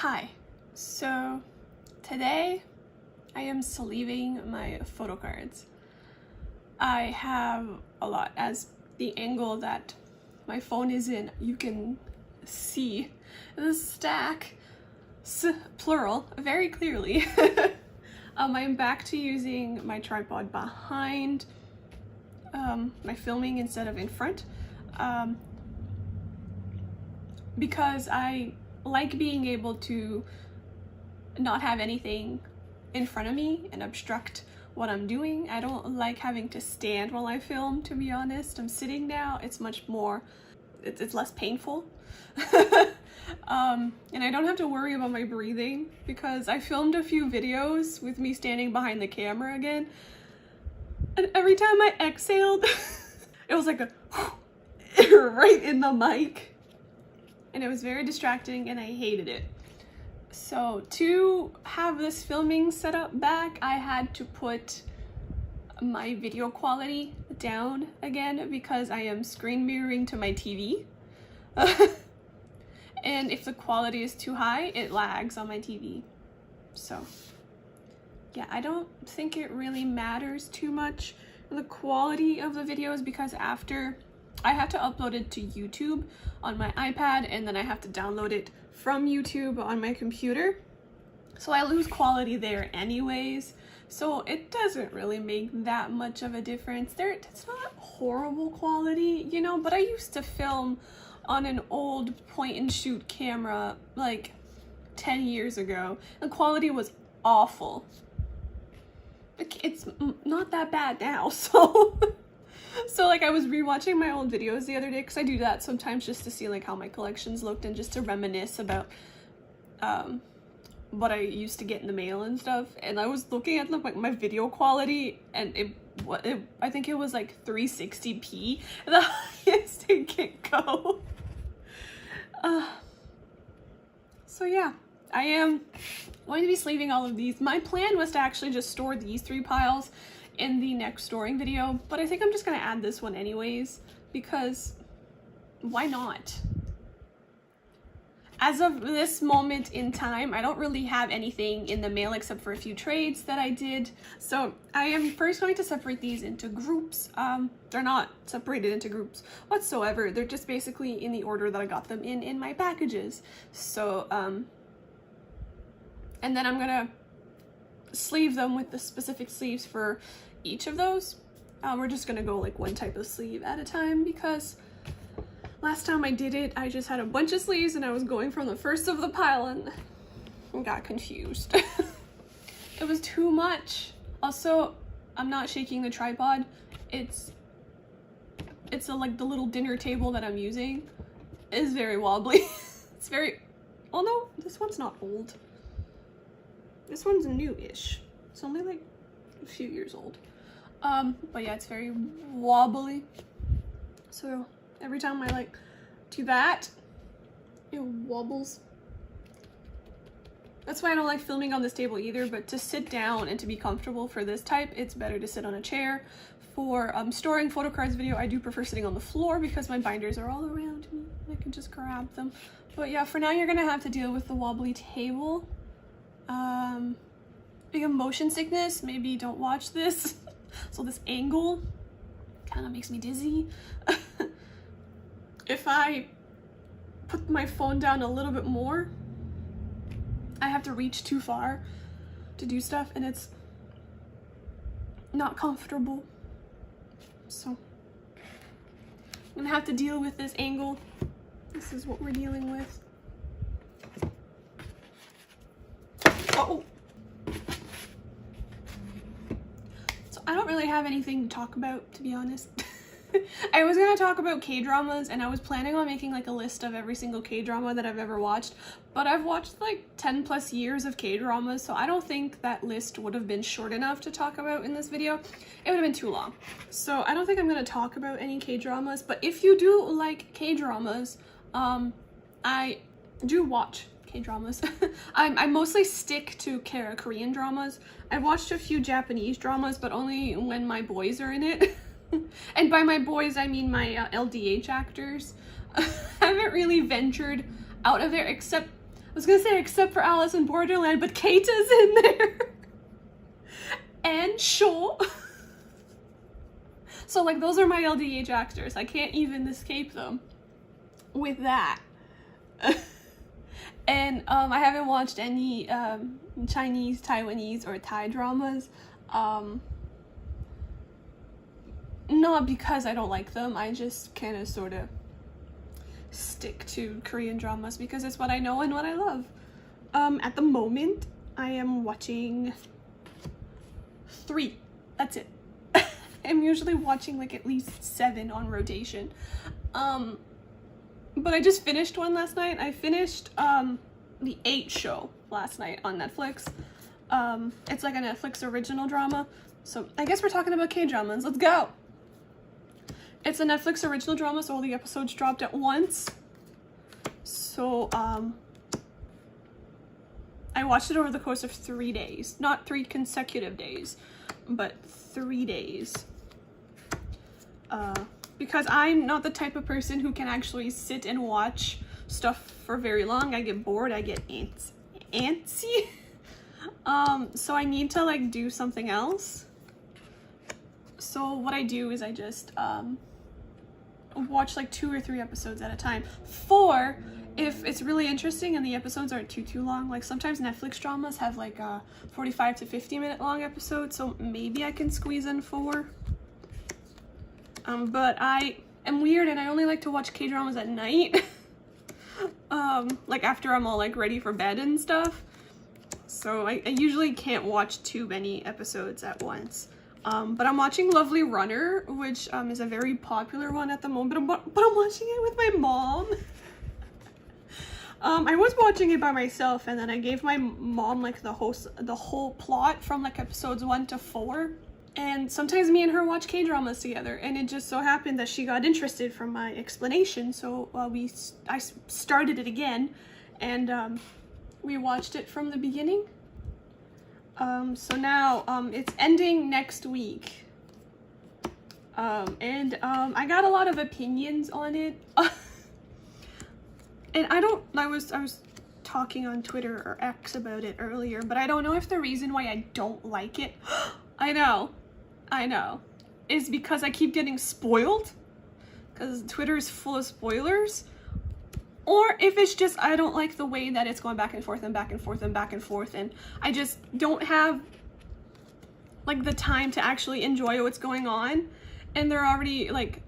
Hi, so today I am sleeving my photo cards. I have a lot. As the angle that my phone is in, you can see the stack, plural, very clearly. I'm back to using my tripod behind my filming instead of in front, because I like being able to not have anything in front of me and obstruct what I'm doing. I don't like having to stand while I film, to be honest. I'm sitting now. It's much more, it's less painful. And I don't have to worry about my breathing, because I filmed a few videos with me standing behind the camera again, and every time I exhaled it was like a right in the mic, and it was very distracting and I hated it. So to have this filming set up back, I had to put my video quality down again because I am screen mirroring to my TV. And if the quality is too high, it lags on my TV. So yeah, I don't think it really matters too much the quality of the videos, because after I have to upload it to YouTube on my iPad, and then I have to download it from YouTube on my computer. So I lose quality there anyways. So it doesn't really make that much of a difference. It's not horrible quality, you know, but I used to film on an old point and shoot camera like 10 years ago. The quality was awful. It's not that bad now, so like I was rewatching my old videos the other day, because I do that sometimes just to see like how my collections looked and just to reminisce about what I used to get in the mail and stuff. And I was looking at like my video quality, and I think it was like 360p, the highest it can go. So yeah, I am going to be sleeving all of these. My plan was to actually just store these 3 piles in the next storing video, but I think I'm just gonna add this one anyways, because why not? As of this moment in time, I don't really have anything in the mail except for a few trades that I did. So I am first going to separate these into groups. They're not separated into groups whatsoever. They're just basically in the order that I got them in my packages. So, and then I'm gonna sleeve them with the specific sleeves for each of those. We're just gonna go like one type of sleeve at a time, because last time I did it, I just had a bunch of sleeves and I was going from the first of the pile and got confused. It was too much. Also, I'm not shaking the tripod. It's like the little dinner table that I'm using is very wobbly. It's very, oh no, this one's not old. This one's new-ish. It's only like a few years old. But yeah, it's very wobbly. So every time I like do that, it wobbles. That's why I don't like filming on this table either, but to sit down and to be comfortable for this type, it's better to sit on a chair. For storing photo cards video, I do prefer sitting on the floor because my binders are all around me. I can just grab them. But yeah, for now you're gonna have to deal with the wobbly table. Big motion sickness, maybe don't watch this. So this angle kind of makes me dizzy. If I put my phone down a little bit more, I have to reach too far to do stuff, and it's not comfortable. So I'm gonna have to deal with this angle. This is what we're dealing with. Oh. So I don't really have anything to talk about, to be honest. I was gonna talk about K-dramas, and I was planning on making like a list of every single K-drama that I've ever watched, but I've watched like 10 plus years of K-dramas, so I don't think that list would have been short enough to talk about in this video. It would have been too long. So I don't think I'm gonna talk about any K-dramas, but if you do like K-dramas, I do watch K-dramas. I mostly stick to Korean dramas. I've watched a few Japanese dramas, but only when my boys are in it. And by my boys, I mean my LDH actors. I haven't really ventured out of there, except was gonna say except for Alice in Borderland, but Keita's in there. And Shaw. So like those are my LDH actors. I can't even escape them with that. And I haven't watched any Chinese, Taiwanese, or Thai dramas. Not because I don't like them, I just kind of sort of stick to Korean dramas because it's what I know and what I love. At the moment, I am watching 3. That's it. I'm usually watching like at least 7 on rotation. But I just finished one last night. I finished the 8 show last night on Netflix. It's like a Netflix original drama. So I guess we're talking about K-dramas. Let's go! It's a Netflix original drama, so all the episodes dropped at once. So, I watched it over the course of 3 days. Not 3 consecutive days, but 3 days. Because I'm not the type of person who can actually sit and watch stuff for very long. I get bored, I get antsy. So I need to like do something else. So what I do is I just watch like 2 or 3 episodes at a time. 4 if it's really interesting and the episodes aren't too long. Like sometimes Netflix dramas have like 45 to 50 minute long episodes, so maybe I can squeeze in 4. But I am weird and I only like to watch K-dramas at night. Like after I'm all like ready for bed and stuff. So I usually can't watch too many episodes at once. But I'm watching Lovely Runner, which is a very popular one at the moment, but I'm watching it with my mom. I was watching it by myself, and then I gave my mom like the whole plot from like episodes 1 to 4. And sometimes me and her watch K-dramas together, and it just so happened that she got interested from my explanation, so I started it again, and we watched it from the beginning. So now it's ending next week, and I got a lot of opinions on it. And I was talking on Twitter or X about it earlier, but I don't know if the reason why I don't like it, I know, is because I keep getting spoiled, because Twitter is full of spoilers, or if it's just I don't like the way that it's going back and forth and back and forth and back and forth, and I just don't have like the time to actually enjoy what's going on, and they're already like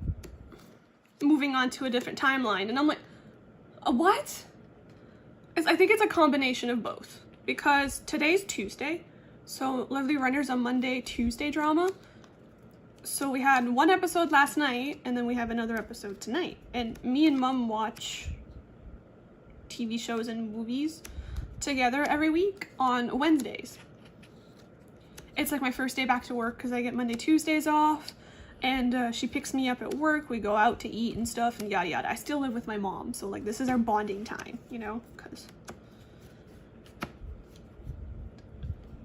moving on to a different timeline, and I'm like, what? I think it's a combination of both, because today's Tuesday, so Lovely Runner's a Monday, Tuesday drama. So we had 1 episode last night, and then we have another episode tonight. And me and Mom watch TV shows and movies together every week on Wednesdays. It's like my first day back to work because I get Monday, Tuesdays off. And she picks me up at work, we go out to eat and stuff, and yada yada. I still live with my mom, so like this is our bonding time, you know, because,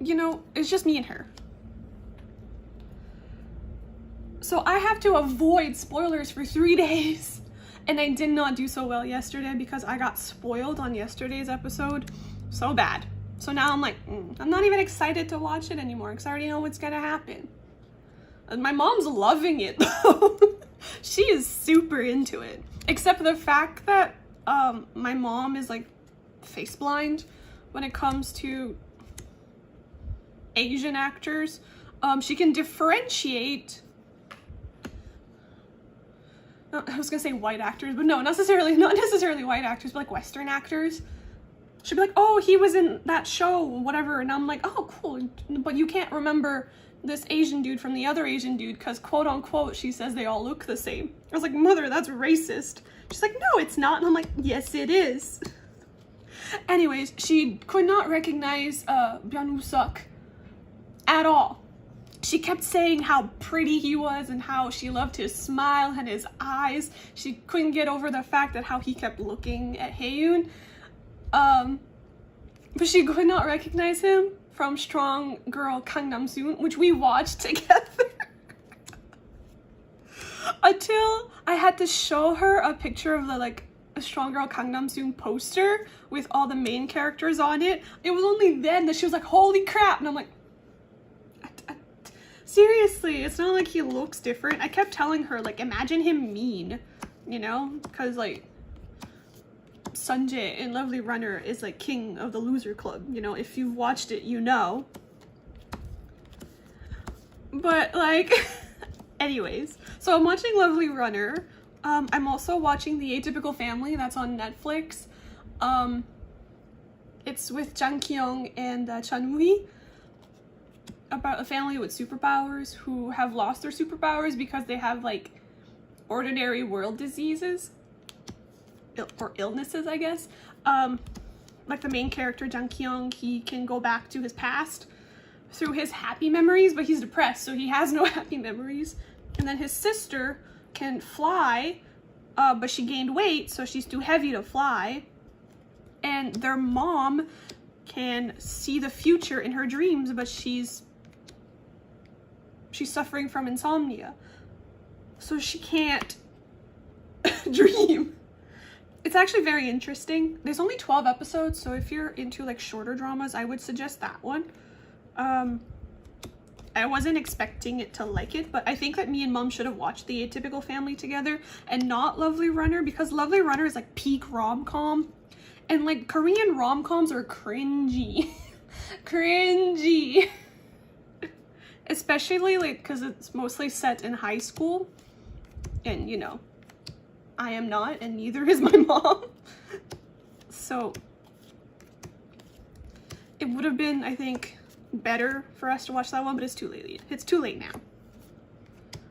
you know, it's just me and her. So I have to avoid spoilers for 3 days, and I did not do so well yesterday because I got spoiled on yesterday's episode so bad. So now I'm like, I'm not even excited to watch it anymore because I already know what's gonna happen. And my mom's loving it though. She is super into it. Except the fact that my mom is like face blind when it comes to Asian actors. She can differentiate. I was gonna say white actors, but no, not necessarily white actors, but like Western actors. She'd be like, oh, he was in that show, whatever. And I'm like, oh, cool. But you can't remember this Asian dude from the other Asian dude because quote unquote she says they all look the same. I was like, mother, that's racist. She's like, no, it's not. And I'm like, yes, it is. Anyways, she could not recognize Byung-suk at all. She kept saying how pretty he was and how she loved his smile and his eyes. She couldn't get over the fact that how he kept looking at Haeyoon. But she could not recognize him from Strong Girl Kang Nam-soon, which we watched together. Until I had to show her a picture of the like a Strong Girl Gangnam Style poster with all the main characters on it, it was only then that she was like, holy crap, and I'm like, seriously, it's not like he looks different. I kept telling her, like, imagine him mean, you know, because like Sunjae in Lovely Runner is like king of the loser club, you know, if you've watched it, you know. But like anyways, so I'm watching Lovely Runner. I'm also watching The Atypical Family, that's on Netflix. It's with Jang Ki-young and Chun Woo-hee, about a family with superpowers who have lost their superpowers because they have like ordinary world diseases or illnesses, I guess. Like the main character, Jang Ki-young, he can go back to his past through his happy memories, but he's depressed, so he has no happy memories. And then his sister can fly, but she gained weight, so she's too heavy to fly. And their mom can see the future in her dreams, but she's suffering from insomnia, so she can't dream. It's actually very interesting. There's only 12 episodes, so if you're into like shorter dramas, I would suggest that one. I wasn't expecting it to like it, but I think that me and Mom should have watched The Atypical Family together and not Lovely Runner, because Lovely Runner is like peak rom-com, and like Korean rom-coms are cringy. Cringy. Especially like because it's mostly set in high school, and you know, I am not, and neither is my mom. So it would have been, I think, better for us to watch that one, but it's too late. It's too late now.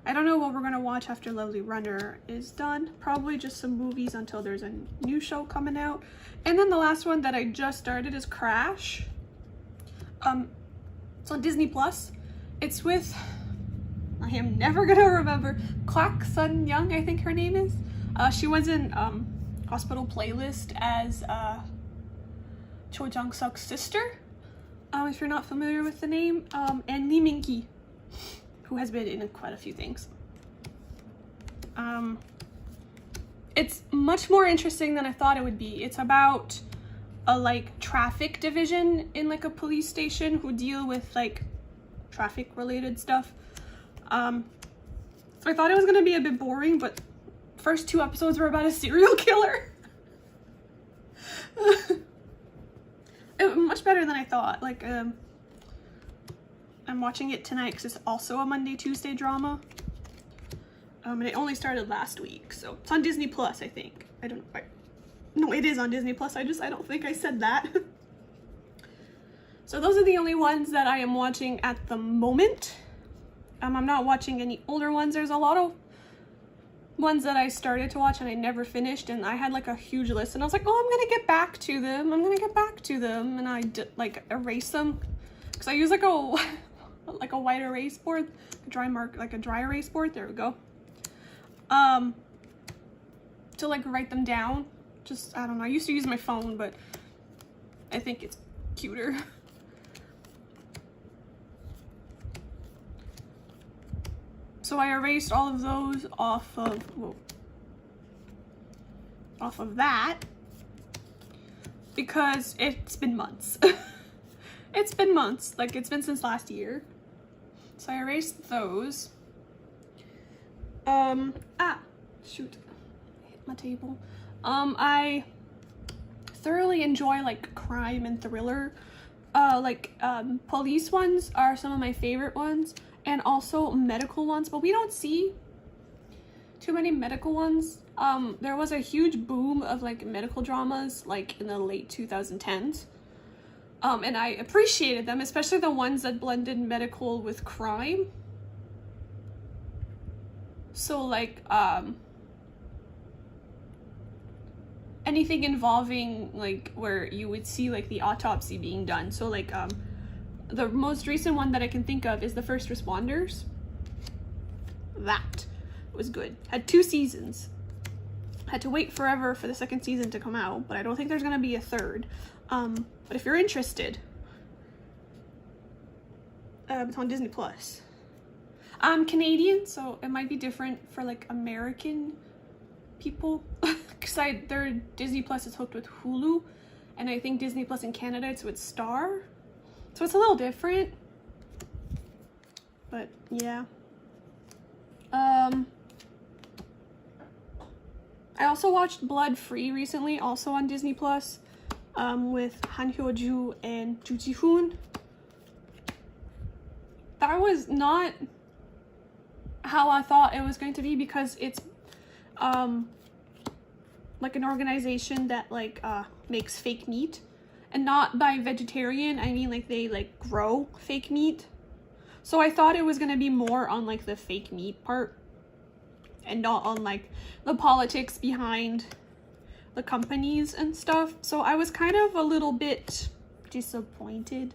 I don't know what we're gonna watch after Lovely Runner is done. Probably just some movies until there's a new show coming out. And then the last one that I just started is Crash. It's on Disney Plus. It's with, I am never gonna remember, Kwak Sun Young, I think her name is. She was in Hospital Playlist as Cho Jung-suk's sister, if you're not familiar with the name, and Lee Min-ki, who has been in quite a few things. It's much more interesting than I thought it would be. It's about a like traffic division in like a police station who deal with like traffic related stuff. So I thought it was gonna be a bit boring, but first 2 episodes were about a serial killer. Much better than I thought. Like I'm watching it tonight because it's also a Monday Tuesday drama, and it only started last week, so it's on Disney Plus, I think. I don't know. No, it is on Disney Plus. I don't think I said that. So those are the only ones that I am watching at the moment. I'm not watching any older ones. There's a lot of ones that I started to watch and I never finished, and I had like a huge list, and I was like, oh, I'm gonna get back to them. And I like erase them because I use like a white erase board, a dry erase board. There we go. To like write them down. Just, I don't know. I used to use my phone, but I think it's cuter. So I erased all of those off of that because it's been months. It's been months, like it's been since last year. So I erased those. Shoot, I hit my table. I thoroughly enjoy like crime and thriller. Police ones are some of my favorite ones, and also medical ones, but we don't see too many medical ones. There was a huge boom of like medical dramas like in the late 2010s. And I appreciated them, especially the ones that blended medical with crime. So like anything involving like where you would see like the autopsy being done. So like the most recent one that I can think of is The First Responders. That was good. Had 2 seasons. Had to wait forever for the 2nd season to come out, but I don't think there's gonna be a 3rd. But if you're interested, it's on Disney Plus. I'm Canadian, so it might be different for like American people because their Disney Plus is hooked with Hulu, and I think Disney Plus in Canada it's with Star, so it's a little different. But yeah. I also watched Blood Free recently, also on Disney Plus, with Han Hyo-joo and Ju Ji-hoon. That was not how I thought it was going to be, because it's like an organization that like makes fake meat, and not by vegetarian I mean like they like grow fake meat. So I thought it was gonna be more on like the fake meat part and not on like the politics behind the companies and stuff. So I was kind of a little bit disappointed.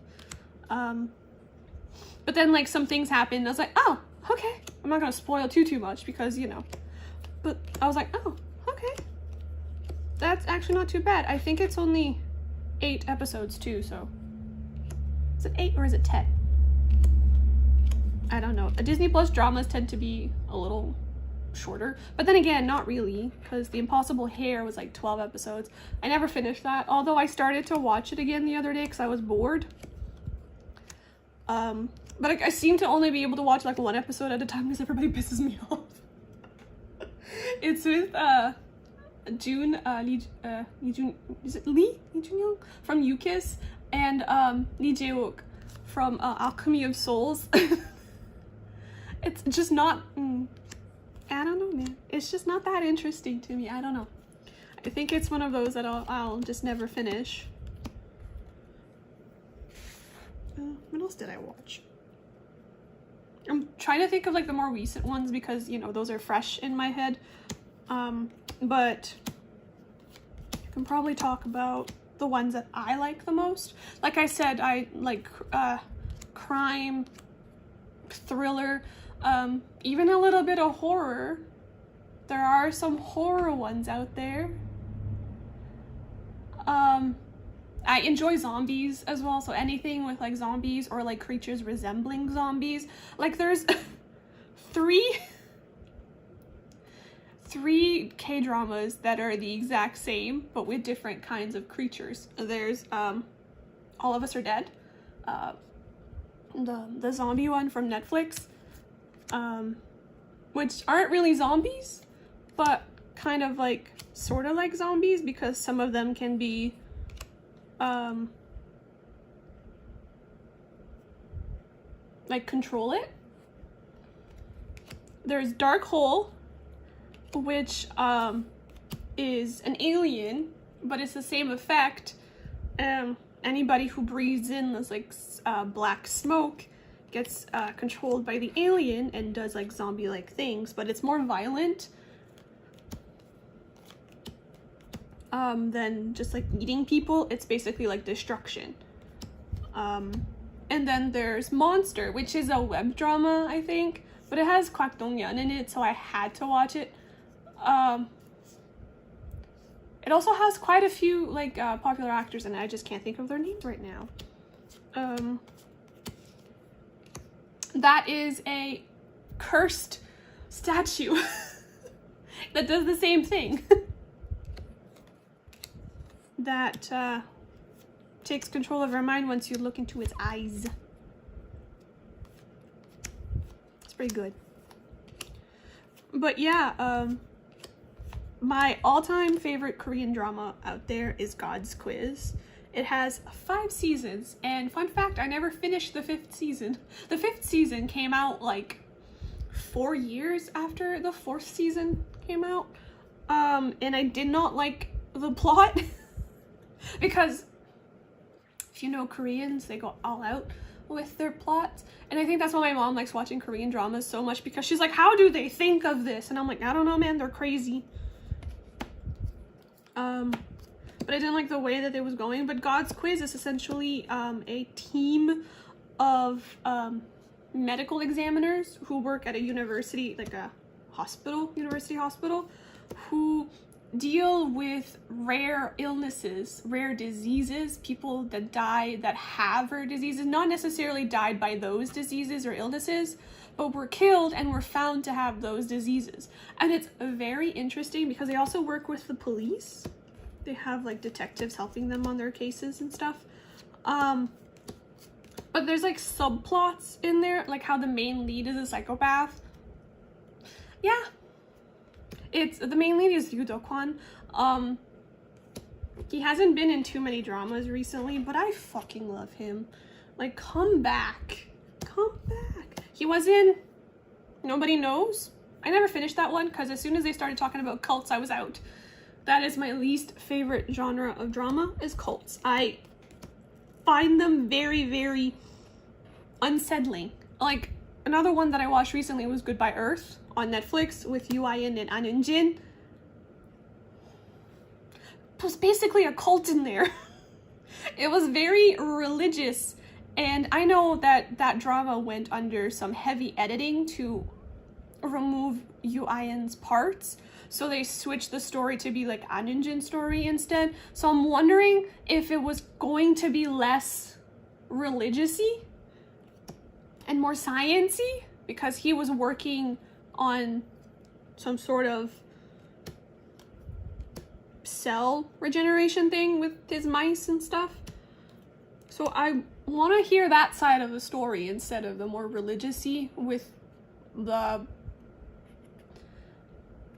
But then like some things happened. I was like, oh, okay. I'm not gonna spoil too much because, you know. But I was like, oh, okay. That's actually not too bad. I think it's only 8 episodes too, so. Is it 8 or is it 10? I don't know. Disney Plus dramas tend to be a little shorter, but then again, not really, because The Impossible Hair was like 12 episodes. I never finished that, although I started to watch it again the other day because I was bored. But I seem to only be able to watch like 1 episode at a time because everybody pisses me off. It's with Jun is it Lee Jun-young from U-Kiss, and Lee Jae-wook from Alchemy of Souls. It's just not I don't know, man. It's just not that interesting to me. I don't know. I think it's one of those that I'll just never finish. What else did I watch? I'm trying to think of like the more recent ones because, you know, those are fresh in my head. But I can probably talk about the ones that I like the most. Like I said, I like crime, thriller, even a little bit of horror. There are some horror ones out there. I enjoy zombies as well, so anything with like zombies or like creatures resembling zombies. Like there's three K-dramas that are the exact same but with different kinds of creatures. There's All of Us Are Dead, the zombie one from Netflix, which aren't really zombies but kind of like sort of like zombies because some of them can be like control it. There's Dark Hole, which is an alien, but it's the same effect. Anybody who breathes in this like black smoke gets controlled by the alien and does like zombie-like things, but it's more violent than just like eating people. It's basically like destruction. And then there's Monster, which is a web drama, I think, but it has Kwak Dong-yeon in it, so I had to watch it. It also has quite a few like popular actors in it. I just can't think of their names right now. That is a cursed statue that does the same thing. That takes control of your mind once you look into its eyes. It's pretty good. But yeah, my all-time favorite Korean drama out there is God's Quiz. It has 5 seasons, and fun fact, I never finished the 5th season. The 5th season came out like 4 years after the 4th season came out, and I did not like the plot because if you know Koreans, they go all out with their plots, and I think that's why my mom likes watching Korean dramas so much, because she's like, how do they think of this? And I'm like, I don't know, man, they're crazy. But I didn't like the way that it was going. But God's Quiz is essentially a team of medical examiners who work at a university, like a hospital, university hospital, who deal with rare illnesses, rare diseases, people that die that have rare diseases, not necessarily died by those diseases or illnesses, but were killed and were found to have those diseases. And it's very interesting because they also work with the police. They have like detectives helping them on their cases and stuff. But there's like subplots in there, like how the main lead is a psychopath. Yeah. The main lead is Yu Do-kwon. He hasn't been in too many dramas recently, but I fucking love him. Like, come back. Come back. He was in Nobody Knows. I never finished that one because as soon as they started talking about cults, I was out. That is my least favorite genre of drama, is cults. I find them very, very unsettling. Like, another one that I watched recently was Goodbye Earth on Netflix with Yoo In and An Eun-jin. It was basically a cult in there. It was very religious, and I know that that drama went under some heavy editing to remove Yoo In's parts, so they switched the story to be like An Eun-jin's story instead. So I'm wondering if it was going to be less religious-y and more science-y, because he was working on some sort of cell regeneration thing with his mice and stuff. So I want to hear that side of the story instead of the more religious-y with the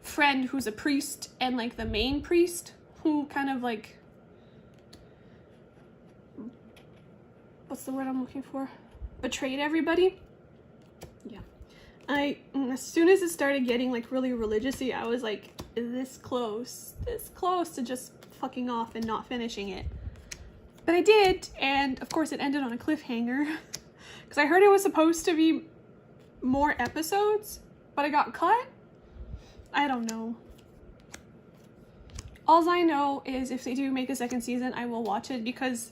friend who's a priest and like the main priest who kind of like, what's the word I'm looking for? Betrayed everybody. Yeah. As soon as it started getting like really religious-y, I was like, this close to just fucking off and not finishing it. But I did, and of course it ended on a cliffhanger because I heard it was supposed to be more episodes, but it got cut. I don't know. All I know is if they do make a second season, I will watch it, because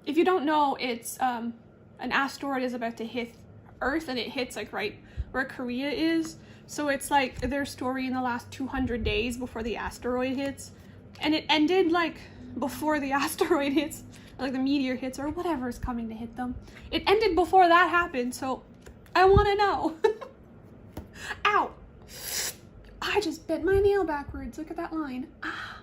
if you don't know, it's an asteroid is about to hit Earth, and it hits like right where Korea is. So it's like their story in the last 200 days before the asteroid hits. And it ended like before the asteroid hits, like the meteor hits or whatever is coming to hit them. It ended before that happened, so I want to know. Ow! I just bit my nail backwards. Look at that line. Ah.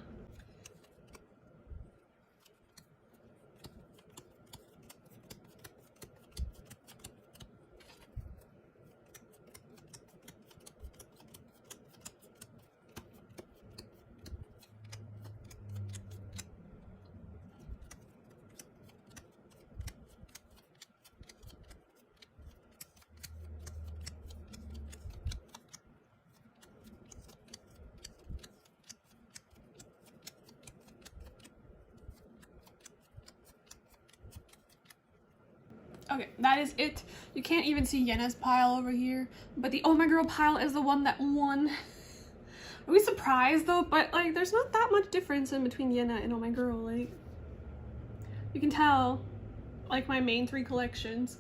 Okay, that is it. You can't even see Yena's pile over here, but the Oh My Girl pile is the one that won. Are we surprised though? But like, there's not that much difference in between Yena and Oh My Girl. Like, you can tell, like my main three collections.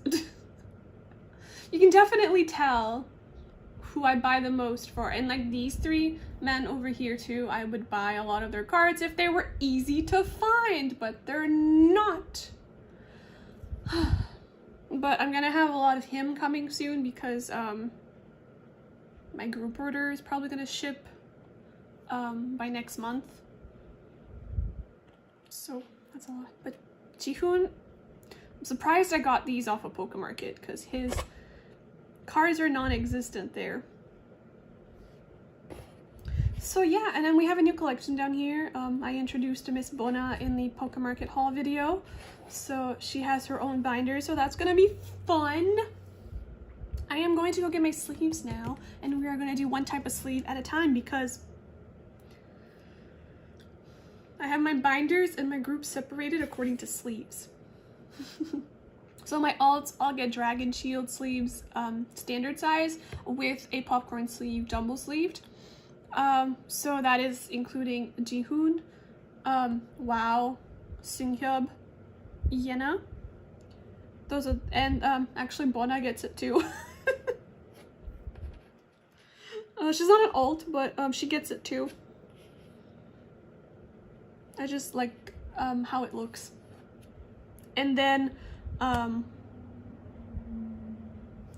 You can definitely tell who I buy the most for. And like these three men over here too, I would buy a lot of their cards if they were easy to find, but they're not. But I'm gonna have a lot of him coming soon because my group order is probably gonna ship by next month. So that's a lot. But Jihoon, I'm surprised I got these off of Pokemarket because his cards are non-existent there. So yeah, and then we have a new collection down here. I introduced Miss Bona in the Pokemarket haul video. So she has her own binder, so that's gonna be fun. I am going to go get my sleeves now, and we are gonna do one type of sleeve at a time because I have my binders and my group separated according to sleeves. So my alts, I'll get Dragon Shield sleeves, standard size, with a popcorn sleeve, jumbo sleeved. So that is including Jihoon, Wow, Sunghyub, Yena. Those are, and actually Bona gets it too. She's not an alt, but she gets it too. I just like how it looks. And then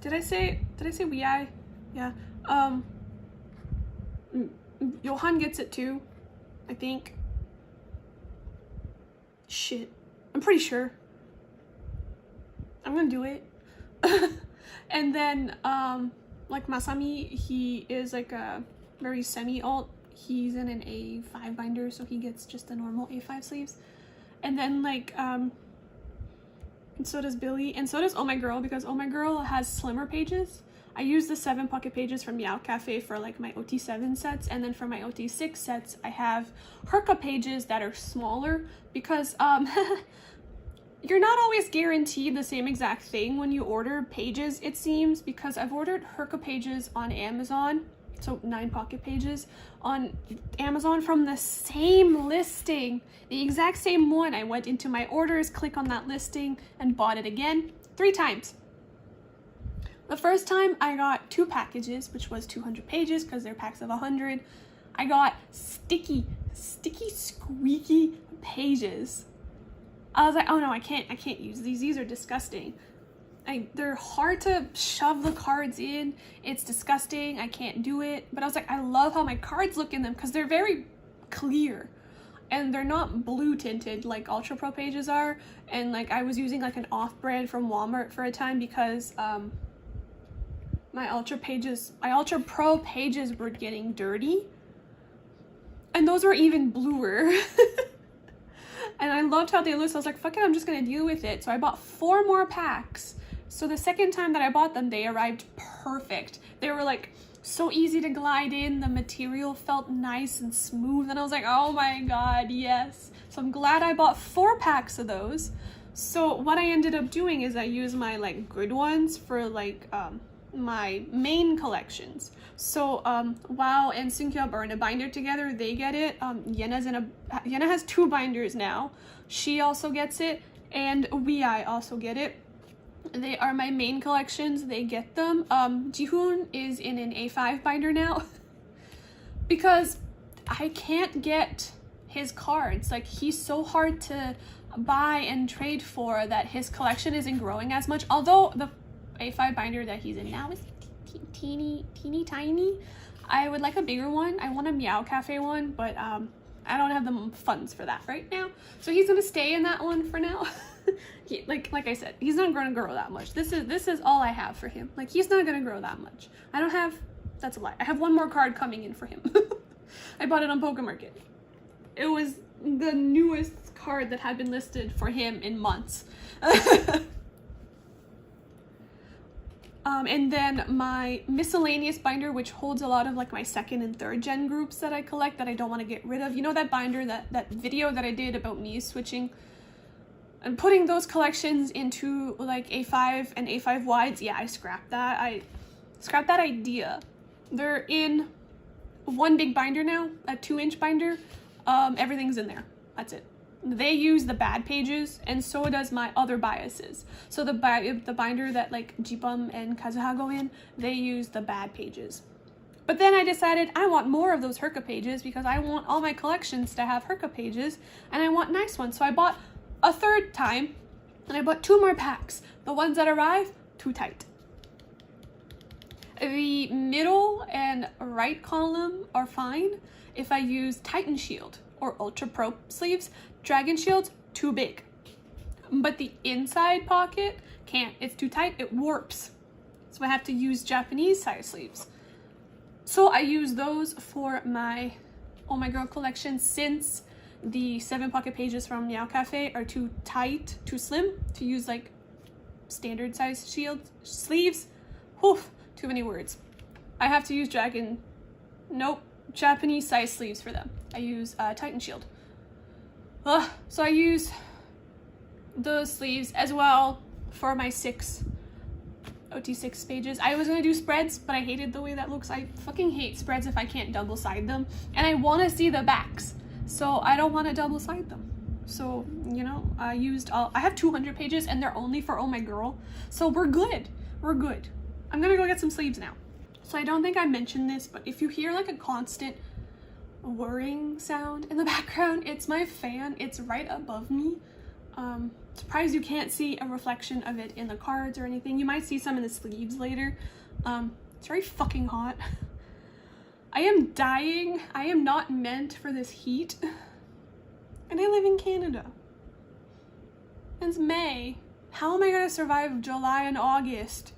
Did I say we? Yeah. Johan gets it too, I think. Shit. I'm pretty sure. I'm gonna do it. And then, like Masami, he is like a very semi-alt. He's in an A5 binder, so he gets just the normal A5 sleeves. And then like, and so does Billy, and so does Oh My Girl, because Oh My Girl has slimmer pages. I use the 7 pocket pages from Meow Cafe for like my OT7 sets, and then for my OT6 sets, I have Herka pages that are smaller because you're not always guaranteed the same exact thing when you order pages, it seems, because I've ordered Herka pages on Amazon, so 9 pocket pages on Amazon from the same listing, the exact same one. I went into my orders, click on that listing, and bought it again 3 times. The first time I got 2 packages, which was 200 pages because they're packs of 100. I got sticky, squeaky pages. I was like, oh no, I can't use these. These are disgusting. They're hard to shove the cards in. It's disgusting. I can't do it. But I was like, I love how my cards look in them because they're very clear. And they're not blue tinted like Ultra Pro pages are. And like I was using like an off-brand from Walmart for a time because my Ultra Pro pages were getting dirty. And those were even bluer. And I loved how they looked, so I was like, fuck it, I'm just gonna deal with it. So I bought 4 more packs. So the second time that I bought them, they arrived perfect. They were like so easy to glide in. The material felt nice and smooth. And I was like, oh my God, yes. So I'm glad I bought 4 packs of those. So what I ended up doing is I used my like good ones for like my main collections. So Wow and Sunkyeop are in a binder together. They get it. Yena has 2 binders now. She also gets it, and I also get it. They are my main collections. They get them. Jihoon is in an A5 binder now because I can't get his cards. Like, he's so hard to buy and trade for that his collection isn't growing as much. Although the A5 binder that he's in now is teeny tiny. I would like a bigger one. I want a Meow Cafe one, but I don't have the funds for that right now. So he's gonna stay in that one for now. Like I said, he's not gonna grow that much. This is all I have for him. Like, he's not gonna grow that much. That's a lie. I have 1 more card coming in for him. I bought it on Pokemarket. It was the newest card that had been listed for him in months. And then my miscellaneous binder, which holds a lot of like my 2nd and 3rd gen groups that I collect that I don't want to get rid of. You know that binder, that video that I did about me switching and putting those collections into like A5 and A5 wides? Yeah, I scrapped that. I scrapped that idea. They're in 1 big binder now, a 2-inch binder. Everything's in there. That's it. They use the bad pages, and so does my other biases. So the binder that like Jipum and Kazuha go in, they use the bad pages. But then I decided I want more of those Herka pages because I want all my collections to have Herka pages, and I want nice ones. So I bought a 3rd time, and I bought 2 more packs. The ones that arrive, too tight. The middle and right column are fine if I use Titan Shield or Ultra Pro sleeves. Dragon Shield's too big. But the inside pocket can't. It's too tight. It warps. So I have to use Japanese size sleeves. So I use those for my Oh My Girl collection since the 7 pocket pages from Meow Cafe are too tight, too slim to use like standard size sleeves. Whew, too many words. I have to use Japanese size sleeves for them. I use Titan Shield. So I use those sleeves as well for my 6 OT6 pages. I was gonna do spreads, but I hated the way that looks. I fucking hate spreads if I can't double side them. And I want to see the backs, so I don't want to double side them. So, you know, I have 200 pages and they're only for Oh My Girl. So we're good. We're good. I'm gonna go get some sleeves now. So I don't think I mentioned this, but if you hear like a constant whirring sound in the background, it's my fan. It's right above me. Surprised you can't see a reflection of it in the cards or anything. You might see some in the sleeves later. It's very fucking hot. I am dying. I am not meant for this heat. And I live in Canada. It's May. How am I gonna survive July and August?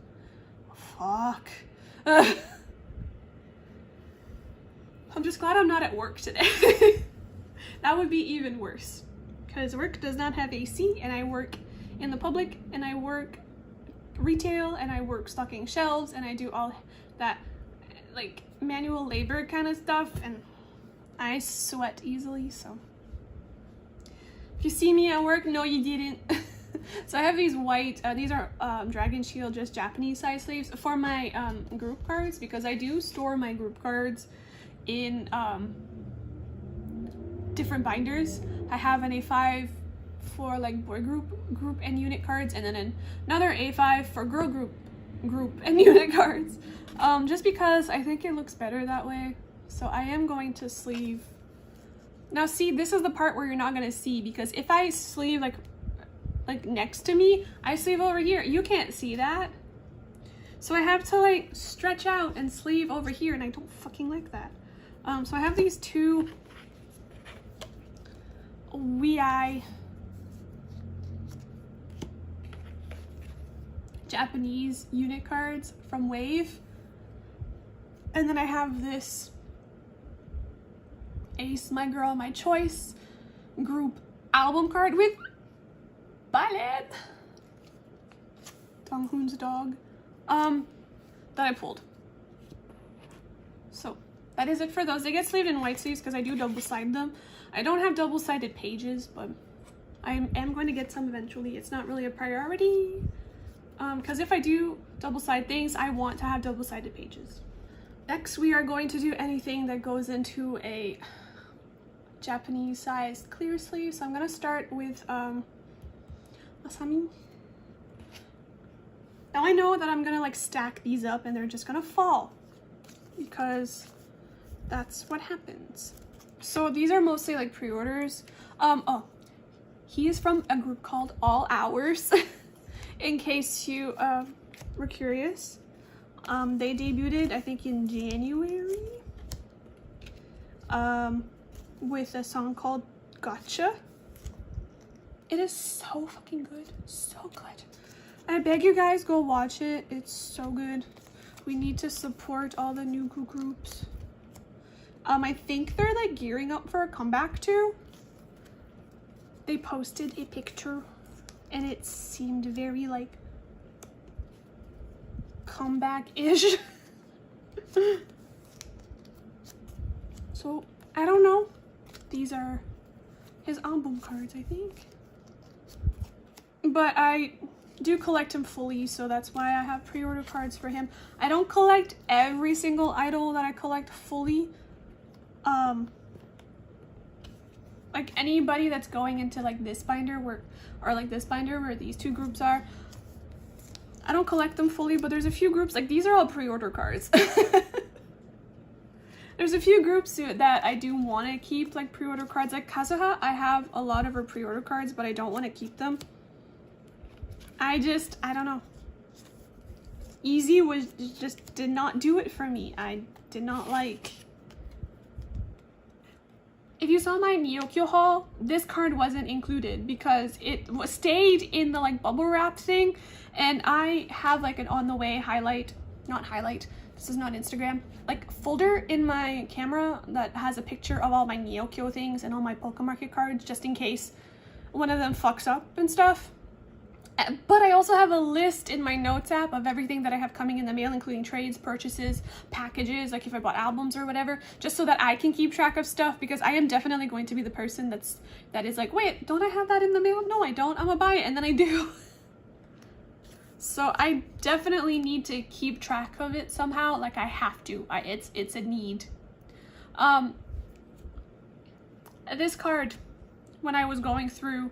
Fuck. I'm just glad I'm not at work today. That would be even worse. Because work does not have AC, and I work in the public, and I work retail, and I work stocking shelves, and I do all that like manual labor kind of stuff, and I sweat easily, so. If you see me at work, no you didn't. So I have these white, these are Dragon Shield, just Japanese size sleeves for my group cards, because I do store my group cards in different binders. I have an A5 for like boy group and unit cards, and then another A5 for girl group and unit cards. Just because I think it looks better that way. So I am going to sleeve. Now see, this is the part where you're not gonna see, because if I sleeve like next to me, I sleeve over here. You can't see that. So I have to like stretch out and sleeve over here, and I don't fucking like that. So I have these two Wii Japanese unit cards from Wave, and then I have this Ace, My Girl, My Choice group album card with Ballet, Donghoon's dog, that I pulled. So that is it for those. They get sleeved in white sleeves because I do double-side them. I don't have double-sided pages, but I am going to get some eventually. It's not really a priority, because if I do double-side things, I want to have double-sided pages. Next, we are going to do anything that goes into a Japanese-sized clear sleeve. So I'm going to start with Asami. Now I know that I'm going to like stack these up and they're just going to fall, because that's what happens. So these are mostly like pre-orders. Oh, he is from a group called All Hours, in case you were curious. They debuted, I think, in January, with a song called Gotcha. It is so fucking good, so good. I beg you guys, go watch it. It's so good. We need to support all the new groups. I think they're like gearing up for a comeback too. They posted a picture and it seemed very like comeback-ish. So I don't know. These are his album cards, I think. But I do collect him fully, so that's why I have pre-order cards for him. I don't collect every single idol that I collect fully. Like anybody that's going into like this binder where these two groups are, I don't collect them fully, but there's a few groups, like these are all pre-order cards. There's a few groups that I do want to keep like pre-order cards, like Kazuha. I have a lot of her pre-order cards, but I don't want to keep them. I don't know. Easy just did not do it for me. I did not like. If you saw my Nyokyo haul, this card wasn't included because it stayed in the like bubble wrap thing, and I have like an on the way this is not Instagram, like folder in my camera that has a picture of all my Nyokyo things and all my Poké Market cards, just in case one of them fucks up and stuff. But I also have a list in my notes app of everything that I have coming in the mail, including trades, purchases, packages, like if I bought albums or whatever, just so that I can keep track of stuff, because I am definitely going to be the person that is like, wait, don't I have that in the mail? No, I don't. I'm gonna buy it, and then I do. So I definitely need to keep track of it somehow. Like I have to. It's a need. This card, when I was going through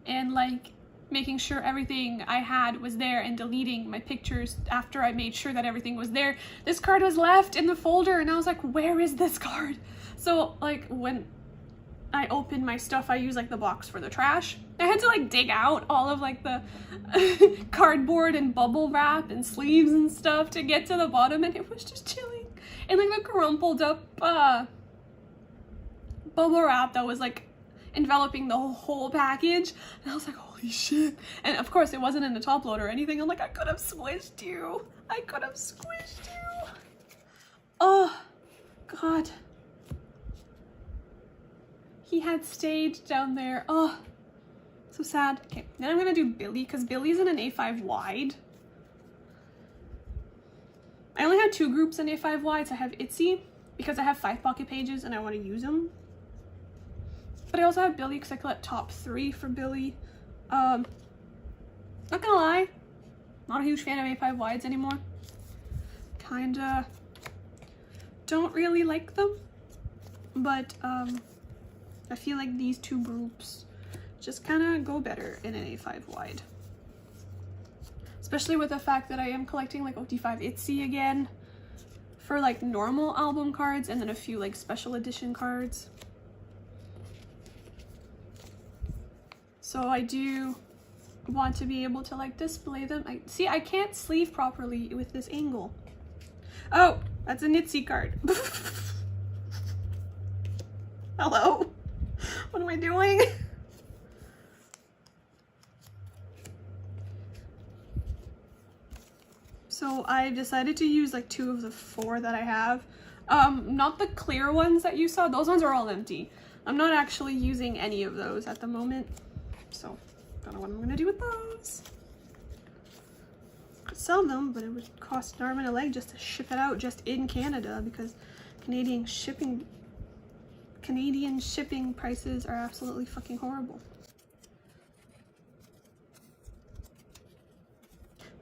and like making sure everything I had was there and deleting my pictures after I made sure that everything was there, this card was left in the folder, and I was like, where is this card? So like when I open my stuff, I use like the box for the trash. I had to like dig out all of like the cardboard and bubble wrap and sleeves and stuff to get to the bottom, and it was just chilling. And like the crumpled up bubble wrap that was like enveloping the whole package, and I was like, holy shit. And of course it wasn't in the top load or anything. I'm like, I could have squished you. I could have squished you. Oh god. He had stayed down there. Oh, so sad. Okay, then I'm gonna do Billy, because Billy's in an A5 wide. I only had 2 groups in A5 wides. I have Itsy because I have 5 pocket pages and I want to use them. But I also have Billy because I collect top 3 for Billy. Not gonna lie, not a huge fan of A5 wides anymore. Kinda don't really like them, but I feel like these 2 groups just kind of go better in an A5 wide. Especially with the fact that I am collecting like OT5 Itsy again for like normal album cards, and then a few like special edition cards. So I do want to be able to like display them. I can't sleeve properly with this angle. Oh, that's an Itsy card. Hello? What am I doing? So I decided to use like 2 of the 4 that I have. Not the clear ones that you saw. Those ones are all empty. I'm not actually using any of those at the moment. So don't know what I'm gonna do with those. Could sell them, but it would cost an arm and a leg just to ship it out just in Canada, because Canadian shipping prices are absolutely fucking horrible.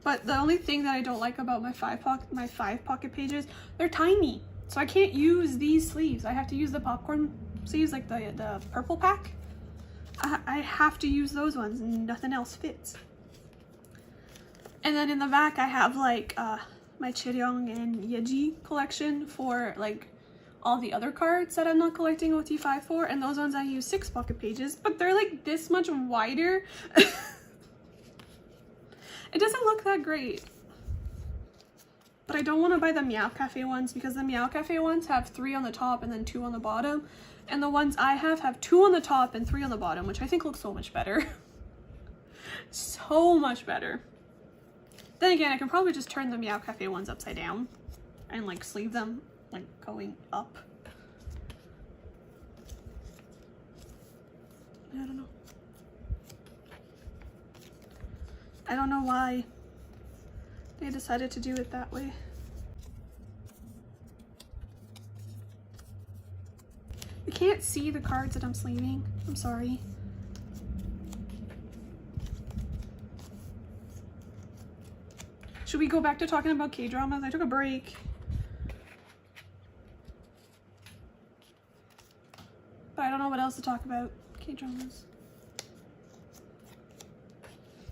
But the only thing that I don't like about my 5 pocket pages, they're tiny. So I can't use these sleeves. I have to use the popcorn sleeves, like the purple pack. I have to use those ones and nothing else fits. And then in the back I have like my Cheryong and Yeji collection for like all the other cards that I'm not collecting OT5 for, and those ones I use 6 pocket pages, but they're like this much wider. It doesn't look that great. But I don't want to buy the Meow Cafe ones, because the Meow Cafe ones have 3 on the top and then 2 on the bottom, and the ones I have 2 on the top and 3 on the bottom, which I think looks so much better. So much better. Then again, I can probably just turn the Meow Cafe ones upside down and like sleeve them like going up. I don't know. I don't know why they decided to do it that way. You can't see the cards that I'm sleeving. I'm sorry. Should we go back to talking about K-dramas? I took a break. But I don't know what else to talk about. K-dramas.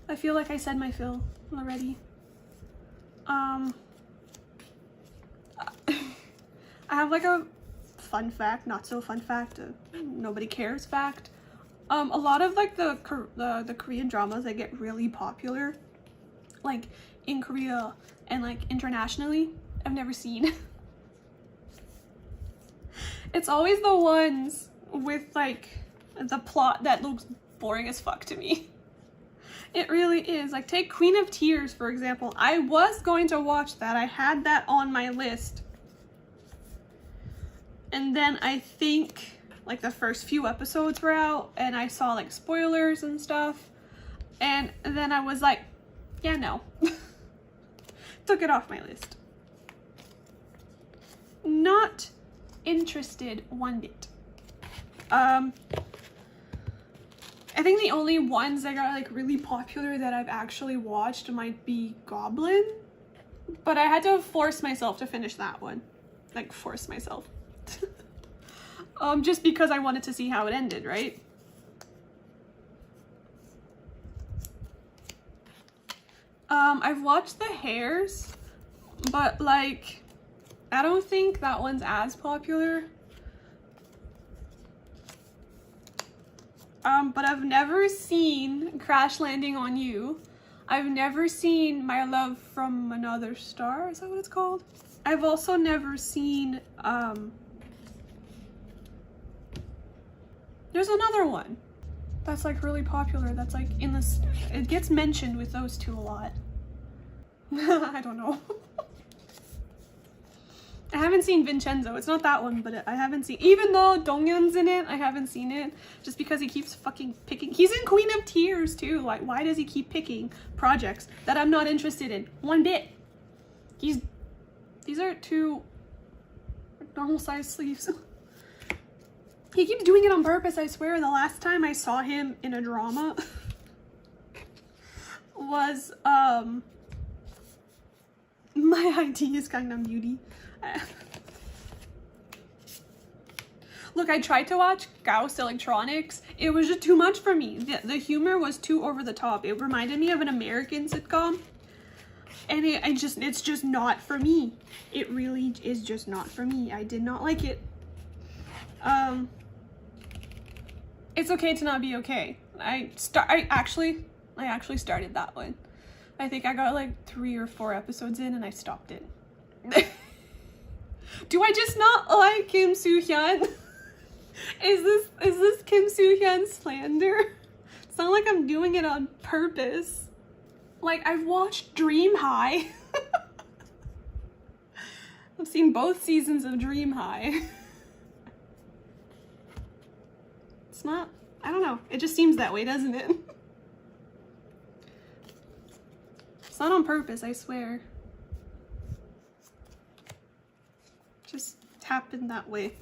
I feel like I said my fill already. I have like a fun fact, not so fun fact, nobody cares fact. A lot of like the Korean dramas that get really popular, like in Korea and like internationally, I've never seen. It's always the ones with like the plot that looks boring as fuck to me. It really is. Like take Queen of Tears, for example. I was going to watch that. I had that on my list. And then I think like the first few episodes were out and I saw like spoilers and stuff. And then I was like, yeah, no. Took it off my list. Not interested one bit. I think the only ones that got like really popular that I've actually watched might be Goblin, but I had to force myself to finish that one. Like force myself. Just because I wanted to see how it ended, right? I've watched The Hairs, but like I don't think that one's as popular. but I've never seen Crash Landing on You. I've never seen My Love from Another Star. Is that what it's called? I've also never seen, there's another one that's like really popular. That's like in this, it gets mentioned with those two a lot. I don't know. I haven't seen Vincenzo. It's not that one, but I haven't seen, even though Donghyun's in it, I haven't seen it just because he keeps fucking picking. He's in Queen of Tears too. Like, why does he keep picking projects that I'm not interested in one bit? These are two normal size sleeves. He keeps doing it on purpose, I swear. The last time I saw him in a drama was, My ID is Gangnam Beauty. Look, I tried to watch Gauss Electronics. It was just too much for me. The humor was too over the top. It reminded me of an American sitcom. And it's just not for me. It really is just not for me. I did not like it. It's okay to not be okay. I actually started that one. I think I got like 3 or 4 episodes in and I stopped it. Do I just not like Kim Soo-hyun? Is this Kim Soo-hyun slander? It's not like I'm doing it on purpose. Like, I've watched Dream High. I've seen both seasons of Dream High. It's not, I don't know. It just seems that way, doesn't it? It's not on purpose, I swear. Just happened that way.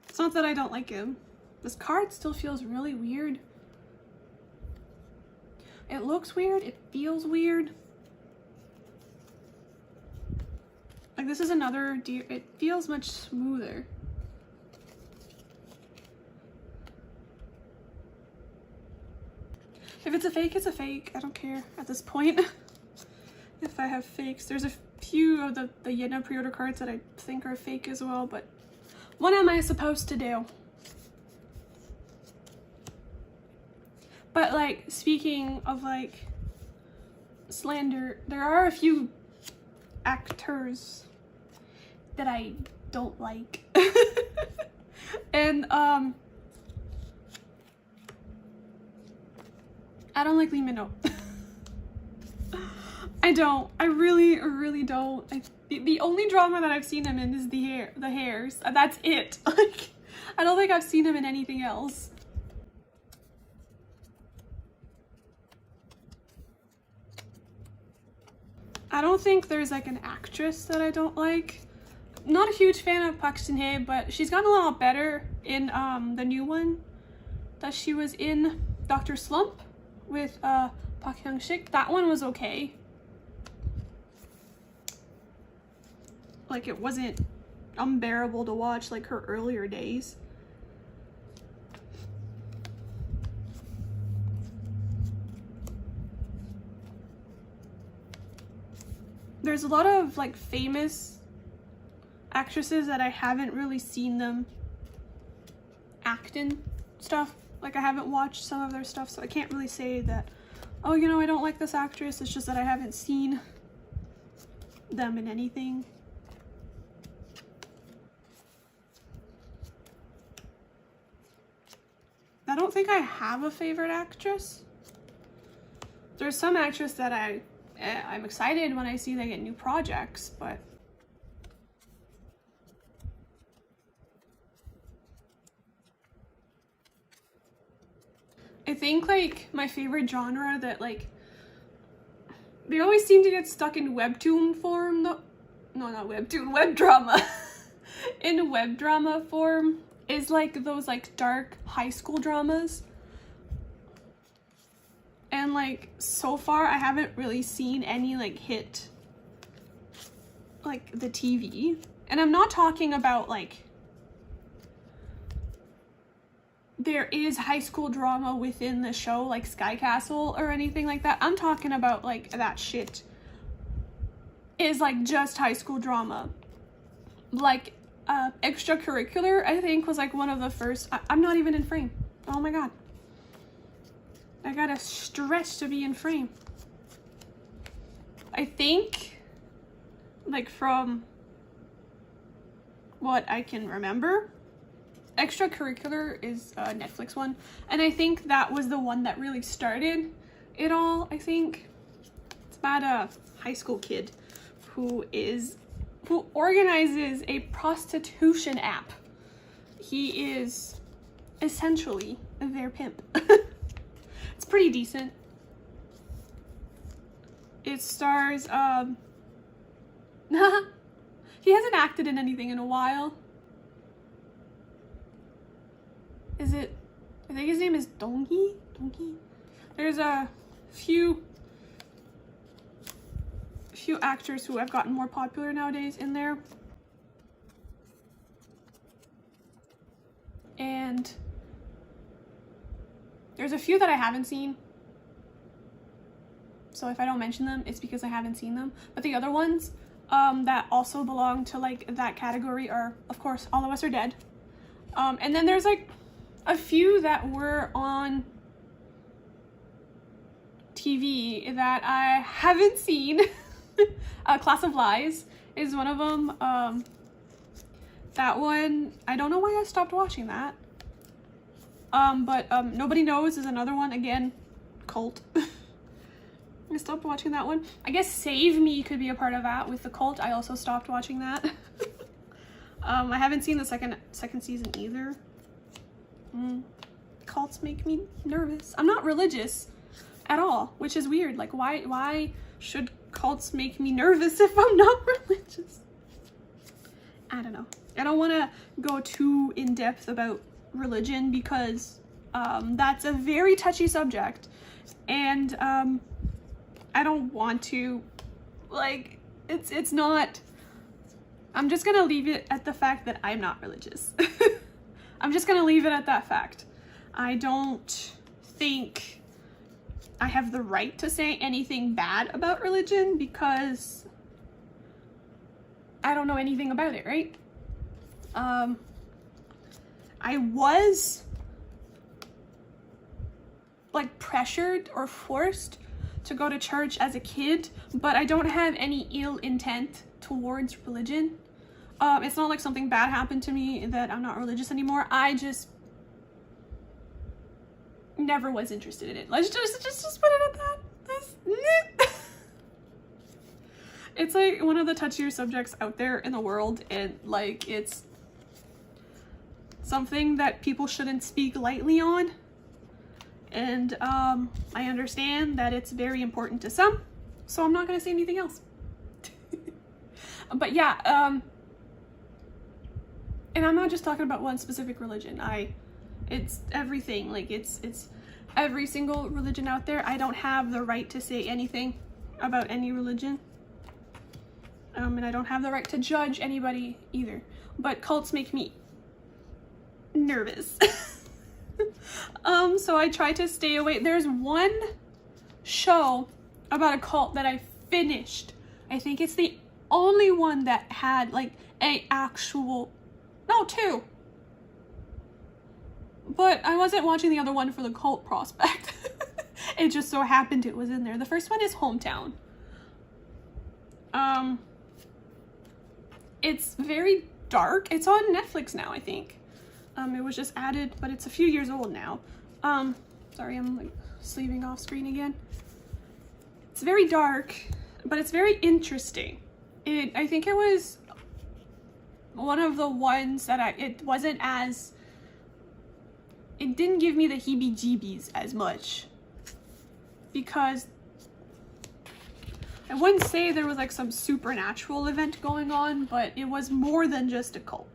It's not that I don't like him. This card still feels really weird. It looks weird, it feels weird. Like, this is another deer, it feels much smoother. If it's a fake, it's a fake. I don't care at this point. If I have fakes. There's a few of the Yena pre-order cards that I think are fake as well, but what am I supposed to do? But like, speaking of like slander, there are a few actors that I don't like. And I don't like Lee Min-ho. I don't. I really don't. The only drama that I've seen him in is the hairs. That's it. Like, I don't think I've seen him in anything else. I don't think there's like an actress that I don't like. Not a huge fan of Park Shin-hye, but she's gotten a lot better in the new one that she was in, Dr. Slump, with Park Hyung-sik. That one was okay. Like, it wasn't unbearable to watch like her earlier days. There's a lot of like famous actresses that I haven't really seen them act in stuff. Like, I haven't watched some of their stuff, so I can't really say that, oh, you know, I don't like this actress. It's just that I haven't seen them in anything. I don't think I have a favorite actress. There's some actress that I'm excited when I see they get new projects, but I think like my favorite genre that like they always seem to get stuck in webtoon form though. No, not webtoon, web drama. In web drama form is like those like dark high school dramas. And like so far I haven't really seen any like hit like the TV. And I'm not talking about like there is high school drama within the show like Sky Castle or anything like that. I'm talking about like that shit is like just high school drama. Like Extracurricular, I think, was like one of the first. I'm not even in frame. Oh my god. I gotta stretch to be in frame. I think, like, from what I can remember, Extracurricular is a Netflix one, and I think that was the one that really started it all. I think it's about a high school kid who organizes a prostitution app. He is essentially their pimp. It's pretty decent. It stars, he hasn't acted in anything in a while. I think his name is Dongi? There's a few actors who have gotten more popular nowadays in there. And there's a few that I haven't seen. So if I don't mention them, it's because I haven't seen them. But the other ones that also belong to like that category are, of course, All of Us Are Dead. And then there's like a few that were on TV that I haven't seen. Class of Lies is one of them. That one, I don't know why I stopped watching that. But Nobody Knows is another one. Again, cult. I stopped watching that one. I guess Save Me could be a part of that with the cult. I also stopped watching that. I haven't seen the second season either. Cults make me nervous. I'm not religious at all, which is weird. Like, why should cults make me nervous if I'm not religious? I don't know. I don't want to go too in depth about religion because that's a very touchy subject, and I don't want to, like, it's not. I'm just gonna leave it at the fact that I'm not religious. I'm just gonna leave it at that fact. I don't think I have the right to say anything bad about religion because I don't know anything about it, right? I was like pressured or forced to go to church as a kid, but I don't have any ill intent towards religion. It's not like something bad happened to me that I'm not religious anymore. I just never was interested in it. Let's just put it at that. It's like one of the touchier subjects out there in the world, and like it's something that people shouldn't speak lightly on. And I understand that it's very important to some, so I'm not gonna say anything else. But yeah, and I'm not just talking about one specific religion. It's everything. Like it's every single religion out there. I don't have the right to say anything about any religion. And I don't have the right to judge anybody either. But cults make me nervous. So I try to stay away. There's one show about a cult that I finished. I think it's the only one that had like two. But I wasn't watching the other one for the cult prospect. It just so happened it was in there. The first one is Hometown. It's very dark. It's on Netflix now, I think. It was just added, but it's a few years old now. Sorry, I'm like sleeving off screen again. It's very dark, but it's very interesting. I think it was one of the ones that it didn't give me the heebie-jeebies as much, because I wouldn't say there was like some supernatural event going on, but it was more than just a cult.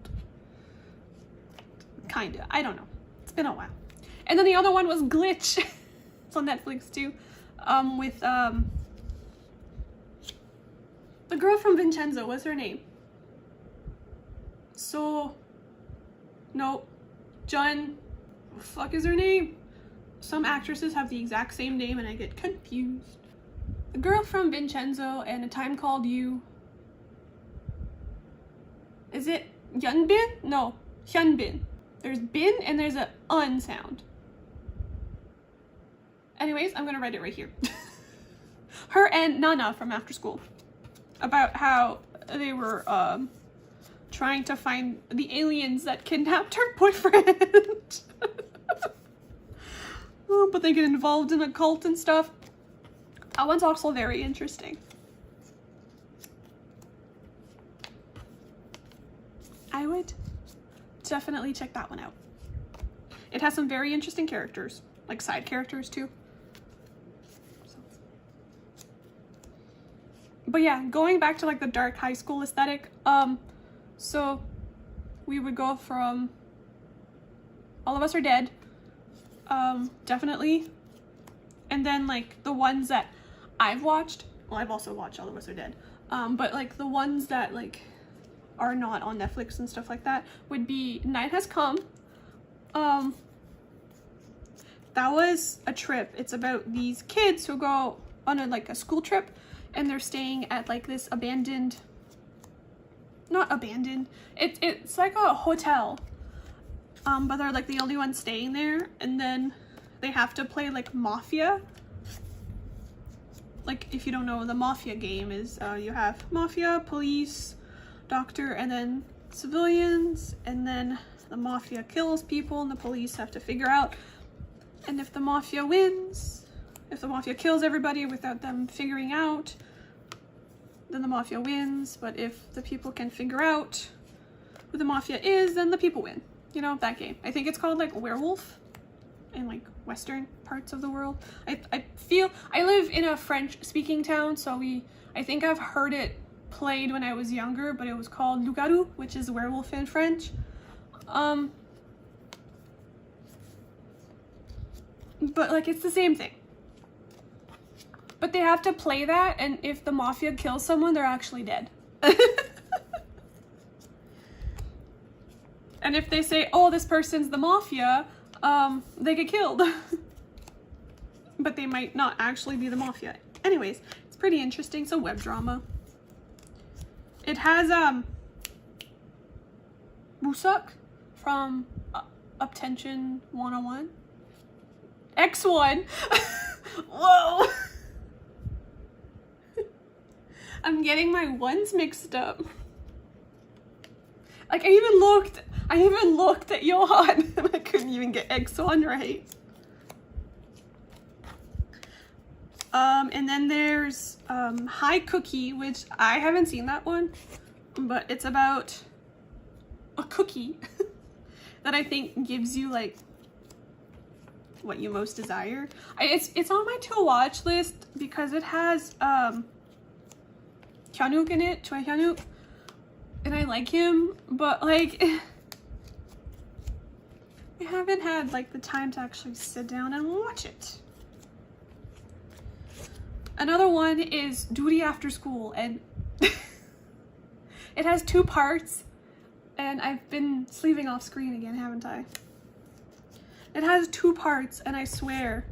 Kinda. I don't know. It's been a while. And then the other one was Glitch. It's on Netflix too. With the girl from Vincenzo. What's her name? Jun. What the fuck is her name? Some actresses have the exact same name and I get confused. The girl from Vincenzo and A Time Called You. Is it Yunbin? No, Hyunbin. There's bin and there's a un sound. Anyways, I'm gonna write it right here. Her and Nana from After School. About how they were trying to find the aliens that kidnapped her boyfriend. Oh, but they get involved in a cult and stuff. That one's also very interesting. I would definitely check that one out. It has some very interesting characters, like side characters too. But yeah, going back to like the dark high school aesthetic, so we would go from All of Us Are Dead, definitely, and then like the ones that I've watched, well, I've also watched All of Us Are Dead, but like the ones that like are not on Netflix and stuff like that would be Night Has Come. That was a trip. It's about these kids who go on a school trip, and they're staying at like this abandoned, not abandoned, it's like a hotel, but they're like the only ones staying there, and then they have to play like Mafia. Like, if you don't know, the Mafia game is you have Mafia, police, doctor, and then civilians, and then the Mafia kills people and the police have to figure out, and if the Mafia wins, if the Mafia kills everybody without them figuring out, then the Mafia wins. But if the people can figure out who the Mafia is, then the people win. You know, that game. I think it's called like Werewolf in like Western parts of the world. I feel, I live in a French speaking town, so I think I've heard it played when I was younger, but it was called Loup-garou, which is werewolf in French. But like, it's the same thing. But they have to play that, and if the Mafia kills someone, they're actually dead. And if they say, oh, this person's the Mafia, they get killed. But they might not actually be the Mafia. Anyways, it's pretty interesting. It's a web drama. It has Musuk from Uptension 101. X1. Whoa. I'm getting my ones mixed up. Like, I even looked at Johan and I couldn't even get X1 right. And then there's High Cookie, which I haven't seen that one, but it's about a cookie that I think gives you like what you most desire. It's on my to watch list because it has Hyunuk in it, Choi Hyunuk, and I like him, but like I haven't had like the time to actually sit down and watch it. Another one is Duty After School, and it has 2 parts, and I've been sleeping off screen again, haven't I? It has 2 parts, and I swear,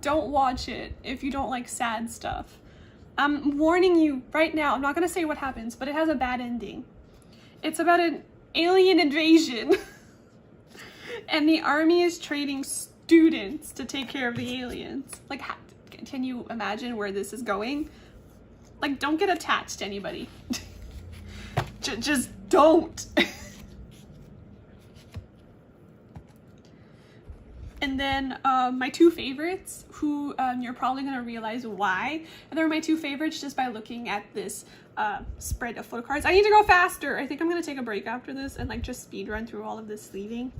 don't watch it if you don't like sad stuff. I'm warning you right now, I'm not gonna say what happens, but it has a bad ending. It's about an alien invasion, and the army is training students to take care of the aliens. Like, can you imagine where this is going? Like, don't get attached to anybody. Just don't. And then my 2 favorites, who you're probably gonna realize why. And they're my 2 favorites just by looking at this spread of photocards. I need to go faster. I think I'm gonna take a break after this and like just speed run through all of this sleeving.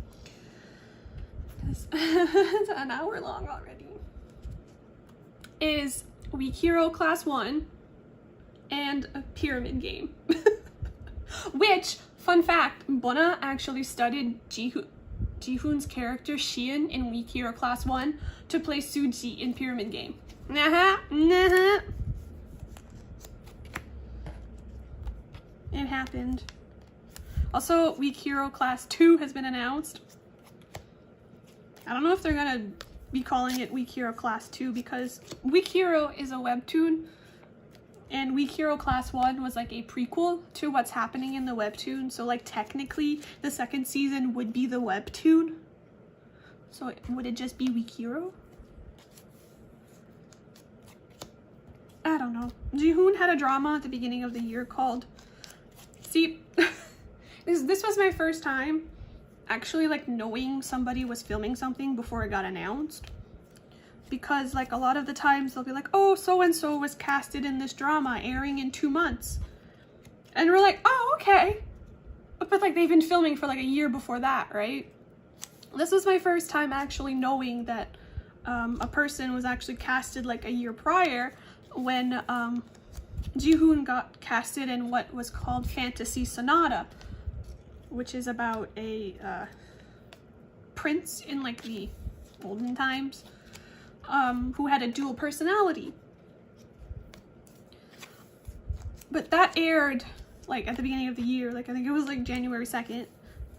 It's an hour long already. Is Weak Hero Class 1 and a Pyramid Game. Which, fun fact, Bona actually studied Jihoon's character Shion in Weak Hero Class 1 to play Suji in Pyramid Game. It happened. Also, Weak Hero Class 2 has been announced. I don't know if they're gonna be calling it Weak Hero Class 2 because Weak Hero is a webtoon, And Weak Hero Class 1 was like a prequel to what's happening in the webtoon. So like technically the second season would be the webtoon. So would it just be Weak Hero? I don't know. Jihoon had a drama at the beginning of the year called... See, this was my first time actually like knowing somebody was filming something before it got announced. Because like a lot of the times they'll be like, oh, so-and-so was casted in this drama airing in 2 months. And we're like, oh, okay. But like they've been filming for like a year before that, right? This was my first time actually knowing that a person was actually casted like a year prior when Jihoon got casted in what was called Fantasy Sonata, which is about a prince in like the olden times who had a dual personality. But that aired like at the beginning of the year, like I think it was like January 2nd.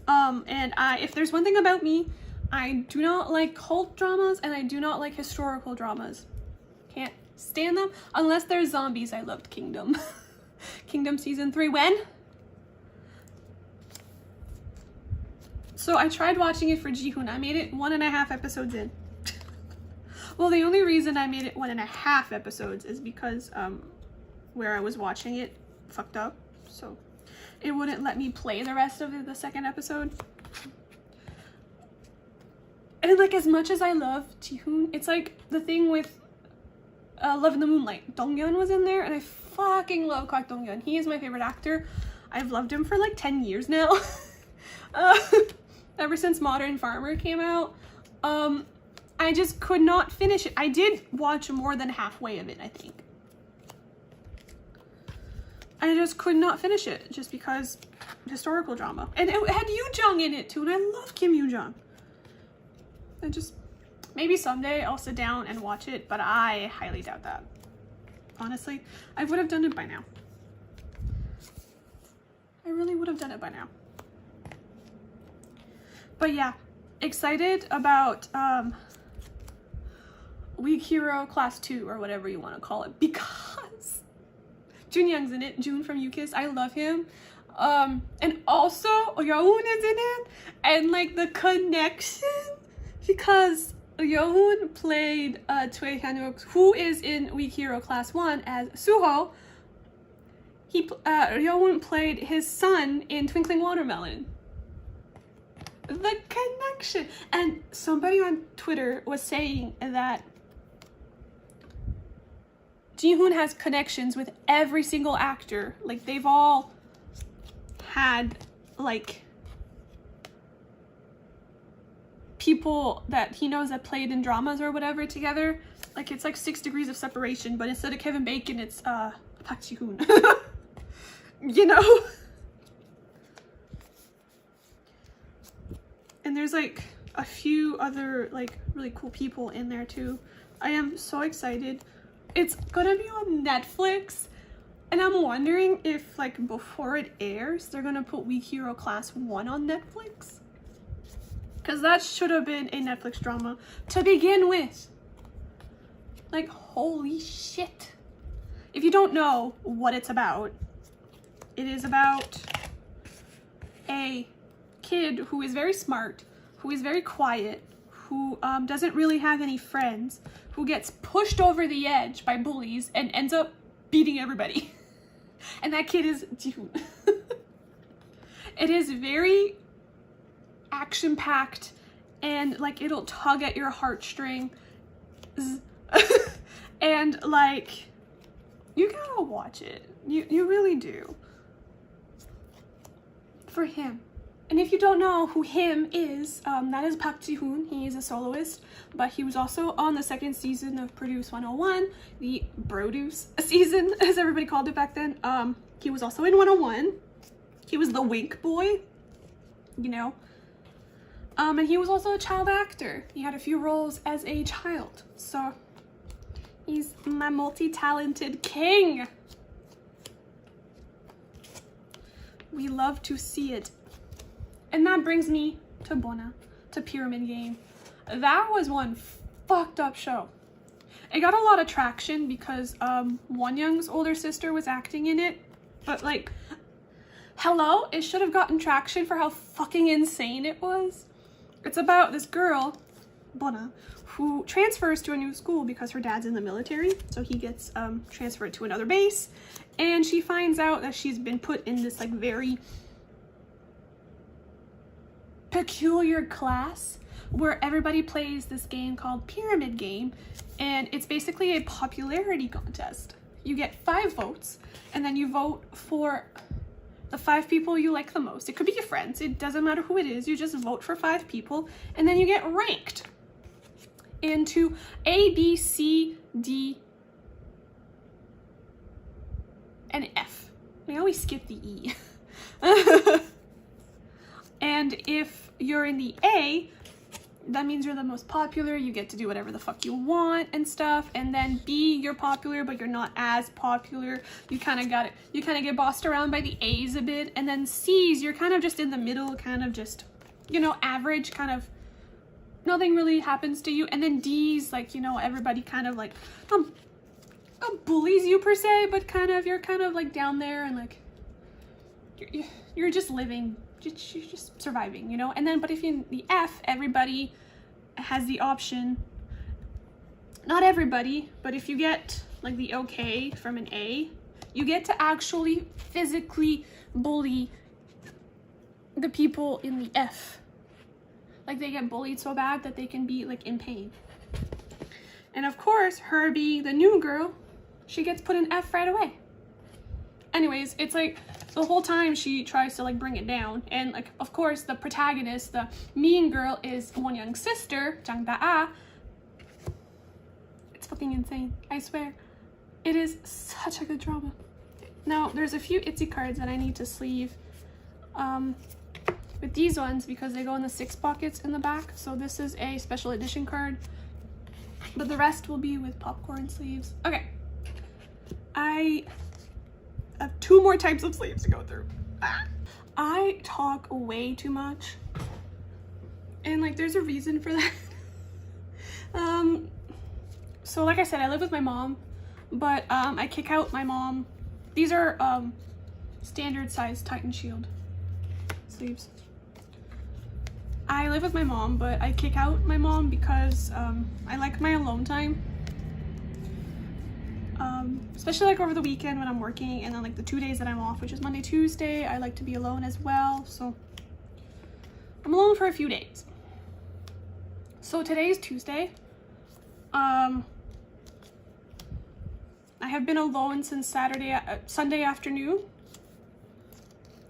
And if there's one thing about me, I do not like cult dramas and I do not like historical dramas. Can't stand them unless there's zombies. I loved Kingdom. Kingdom season 3 when? So I tried watching it for Jihoon. I made it 1.5 episodes in. Well, the only reason I made it 1.5 episodes is because where I was watching it fucked up, so it wouldn't let me play the rest of the second episode. And like as much as I love Jihoon, it's like the thing with Love in the Moonlight. Donghyun was in there and I fucking love Kwak Donghyun. He is my favorite actor. I've loved him for like 10 years now. Ever since Modern Farmer came out. I just could not finish it. I did watch more than halfway of it, I think. I just could not finish it just because historical drama. And it had Yoo Jung in it too, and I love Kim Yoo Jung. I just, maybe someday I'll sit down and watch it, but I highly doubt that. Honestly, I would have done it by now. I really would have done it by now. But yeah, excited about Weak Hero Class 2 or whatever you want to call it, because Jun Young's in it. Jun from U-KISS, I love him. And also Yeoon is in it, and like the connection, because Yeoon played Choi Hyun-wook, who is in Weak Hero Class 1 as Suho. Yeoon played his son in Twinkling Watermelon. The connection. And somebody on Twitter was saying that Jihoon has connections with every single actor. Like they've all had like people that he knows that played in dramas or whatever together. Like it's like 6 degrees of separation, but instead of Kevin Bacon, it's Park Ji-hoon. You know? And there's like a few other like really cool people in there too. I am so excited. It's gonna be on Netflix, and I'm wondering if like before it airs they're gonna put Weak Hero Class 1 on Netflix, because that should have been a Netflix drama to begin with. Like holy shit. If you don't know what it's about, it is about a kid who is very smart, who is very quiet, who doesn't really have any friends, who gets pushed over the edge by bullies and ends up beating everybody. And that kid is Jihoon. It is very action-packed and like it'll tug at your heartstring. And like you gotta watch it. You really do. For him. And if you don't know who him is, that is Park Ji-hoon. He is a soloist, but he was also on the second season of Produce 101, the Broduce season, as everybody called it back then. He was also in 101. He was the Wink boy, you know. And he was also a child actor. He had a few roles as a child. So he's my multi-talented king. We love to see it. And that brings me to Bona, to Pyramid Game. That was one fucked up show. It got a lot of traction because Wonyoung's older sister was acting in it, but like, hello, it should have gotten traction for how fucking insane it was. It's about this girl, Bona, who transfers to a new school because her dad's in the military, so he gets transferred to another base, and she finds out that she's been put in this like very peculiar class where everybody plays this game called Pyramid Game, and it's basically a popularity contest. You get 5 votes, and then you vote for the 5 people you like the most. It could be your friends, it doesn't matter who it is, you just vote for 5 people, and then you get ranked into A, B, C, D, and F. We always skip the E. And if you're in the A, that means you're the most popular, you get to do whatever the fuck you want and stuff. And then B, you're popular, but you're not as popular. You kind of get bossed around by the A's a bit. And then C's, you're kind of just in the middle, kind of just, you know, average, kind of nothing really happens to you. And then D's, like, you know, everybody kind of like, bullies you per se, but you're kind of like down there and like, you're just living, you're just surviving, you know? And then, but if you're in the F, everybody has the option, not everybody, but if you get like the okay from an A, you get to actually physically bully the people in the F. Like they get bullied so bad that they can be like in pain. And of course, her being the new girl, she gets put in F right away. Anyways, it's like the whole time she tries to like bring it down, and like of course the protagonist, the mean girl, is Wonyoung's sister, Jang Da-ah. It's fucking insane, I swear. It is such a good drama. Now there's a few Itsy cards that I need to sleeve with these ones because they go in the 6 pockets in the back. So this is a special edition card, but the rest will be with popcorn sleeves. Okay, I have 2 more types of sleeves to go through. I talk way too much, and like there's a reason for that. So like I said, I live with my mom, but I kick out my mom. These are standard size Titan Shield sleeves. I live with my mom, but I kick out my mom because I like my alone time. Especially like over the weekend when I'm working, and then like the 2 days that I'm off, which is Monday, Tuesday, I like to be alone as well. So I'm alone for a few days. So today is Tuesday. I have been alone since Sunday afternoon.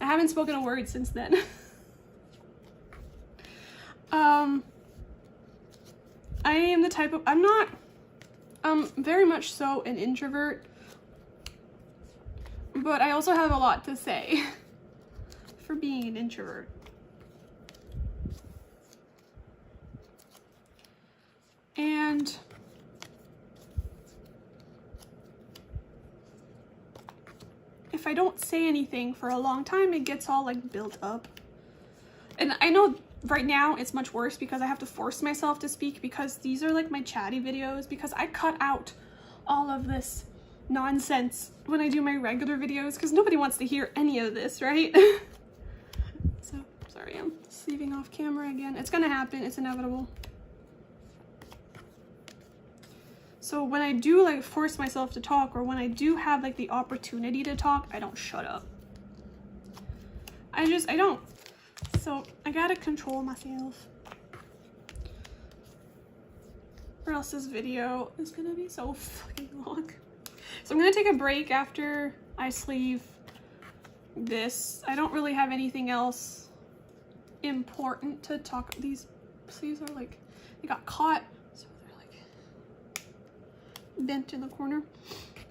I haven't spoken a word since then. I am the type of, I'm very much so an introvert, but I also have a lot to say for being an introvert. And if I don't say anything for a long time, it gets all like built up. And I know right now it's much worse because I have to force myself to speak because these are like my chatty videos, because I cut out all of this nonsense when I do my regular videos because nobody wants to hear any of this, right? So sorry, I'm sleeving off camera again. It's gonna happen, it's inevitable. So when I do like force myself to talk, or when I do have like the opportunity to talk, I don't shut up. I don't. So I gotta control myself, or else this video is gonna be so fucking long. So I'm gonna take a break after I sleeve this. I don't really have anything else important to talk. These sleeves are like, they got caught, so they're like bent in the corner.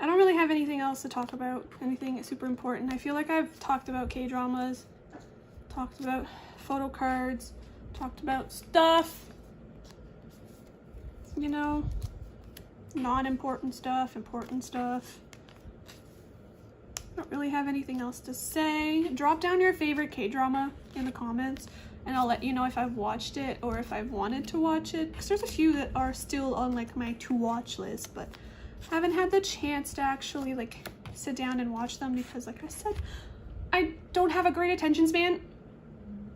I don't really have anything else to talk about, anything super important. I feel like I've talked about K-dramas, talked about photo cards, talked about stuff, you know, non-important stuff, important stuff. I don't really have anything else to say. Drop down your favorite K-drama in the comments. and I'll let you know if I've watched it or if I've wanted to watch it, because there's a few that are still on like my to watch list, but I haven't had the chance to actually like sit down and watch them because, like I said, I don't have a great attention span.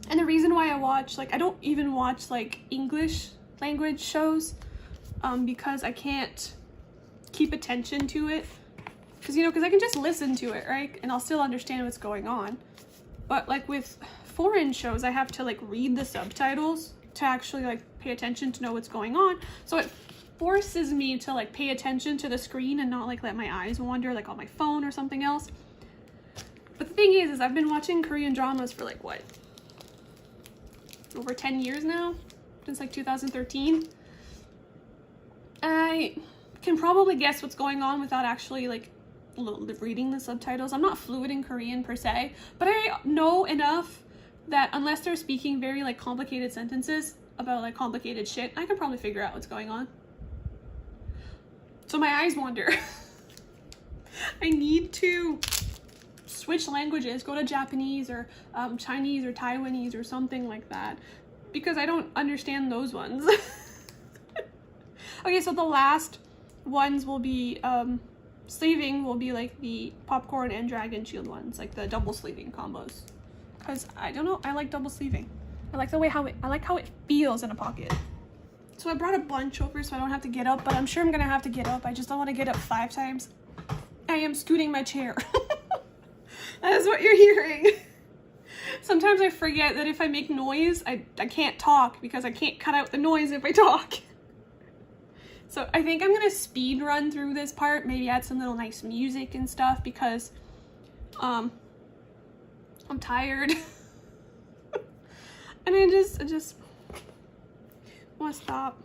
And the reason why I don't even watch like English language shows, because I can't keep attention to it. Because I can just listen to it, right? And I'll still understand what's going on. But like with foreign shows, I have to like read the subtitles to actually like pay attention to know what's going on. So it forces me to like pay attention to the screen and not like let my eyes wander like on my phone or something else. But the thing is I've been watching Korean dramas for like what? Over 10 years now? Since like 2013. I can probably guess what's going on without actually like reading the subtitles. I'm not fluent in Korean per se, but I know enough that unless they're speaking very like complicated sentences about like complicated shit, I can probably figure out what's going on. So my eyes wander. I need to switch languages, go to Japanese or Chinese or Taiwanese or something like that, because I don't understand those ones. Okay, so the last ones will be sleeving will be like the popcorn and dragon shield ones, like the double sleeving combos, because I don't know, I like double sleeving. I like how it feels in a pocket. So I brought a bunch over so I don't have to get up, but I'm sure I'm gonna have to get up. I just don't want to get up 5 times. I am scooting my chair. That is what you're hearing. Sometimes I forget that if I make noise, I can't talk because I can't cut out the noise if I talk. So I think I'm gonna speed run through this part, maybe add some little nice music and stuff because I'm tired. And I just want to stop.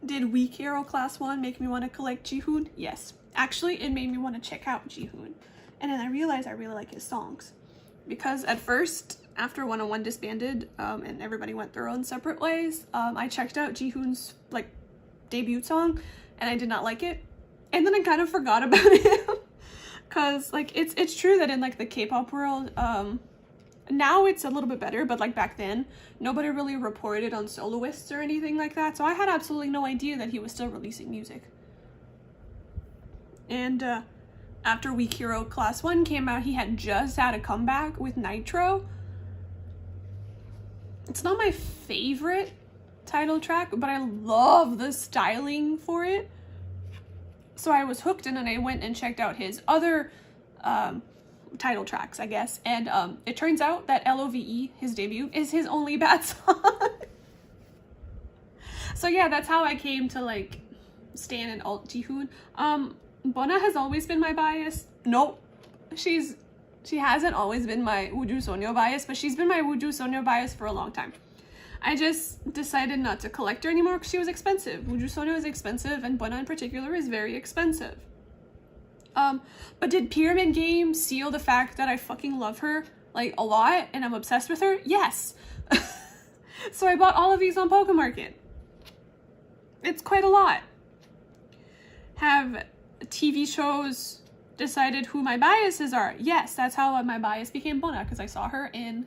Did Weak Hero Class 1 make me want to collect Jihoon? Yes. Actually, it made me want to check out Jihoon. And then I realized I really like his songs. Because at first, after 101 disbanded and everybody went their own separate ways, I checked out Jihoon's like debut song and I did not like it. And then I kind of forgot about him. Cause like it's true that in like the K-pop world, now it's a little bit better, but like back then, nobody really reported on soloists or anything like that. So I had absolutely no idea that he was still releasing music. And after Weak Hero Class 1 came out, he had just had a comeback with Nitro. It's not my favorite title track, but I love the styling for it. So I was hooked, and then I went and checked out his other title tracks, I guess. And it turns out that LOVE, his debut, is his only bad song. So yeah, that's how I came to like stan and alt Jihoon. Bona has always been my bias. Nope. She hasn't always been my Wooju Sonyo bias, but she's been my Wooju Sonyo bias for a long time. I just decided not to collect her anymore because she was expensive. Wooju Sonyo is expensive, and Bona in particular is very expensive. But did Pyramid Game seal the fact that I fucking love her, like, a lot, and I'm obsessed with her? Yes. So I bought all of these on Pokemarket. It's quite a lot. Have TV shows decided who my biases are? Yes, that's how my bias became Bona, because I saw her in,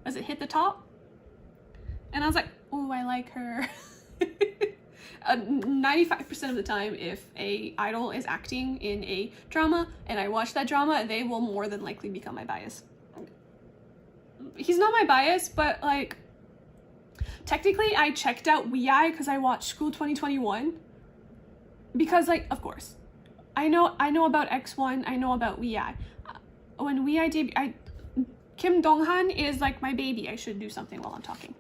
was it Hit the Top? And I was like, oh, I like her. 95% of the time, if a idol is acting in a drama and I watch that drama, they will more than likely become my bias. He's not my bias, but like, technically I checked out WeI because I watched School 2021. Because like, of course, I know about X1, I know about WeI. When WeI debuted, Kim Donghan is like my baby. I should do something while I'm talking.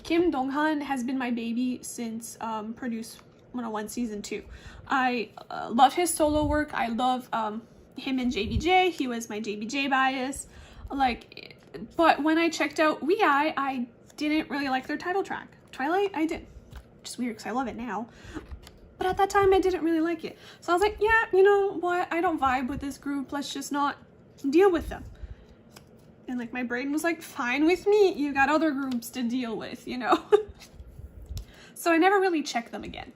Kim Donghan has been my baby since Produce 101 Season 2. I love his solo work. I love him in JBJ. He was my JBJ bias. Like, but when I checked out WeI, I didn't really like their title track. Twilight, I did. Which is weird because I love it now. But at that time, I didn't really like it. So I was like, yeah, you know what? I don't vibe with this group. Let's just not deal with them. And like my brain was like, fine with me. You got other groups to deal with, you know? So I never really checked them again.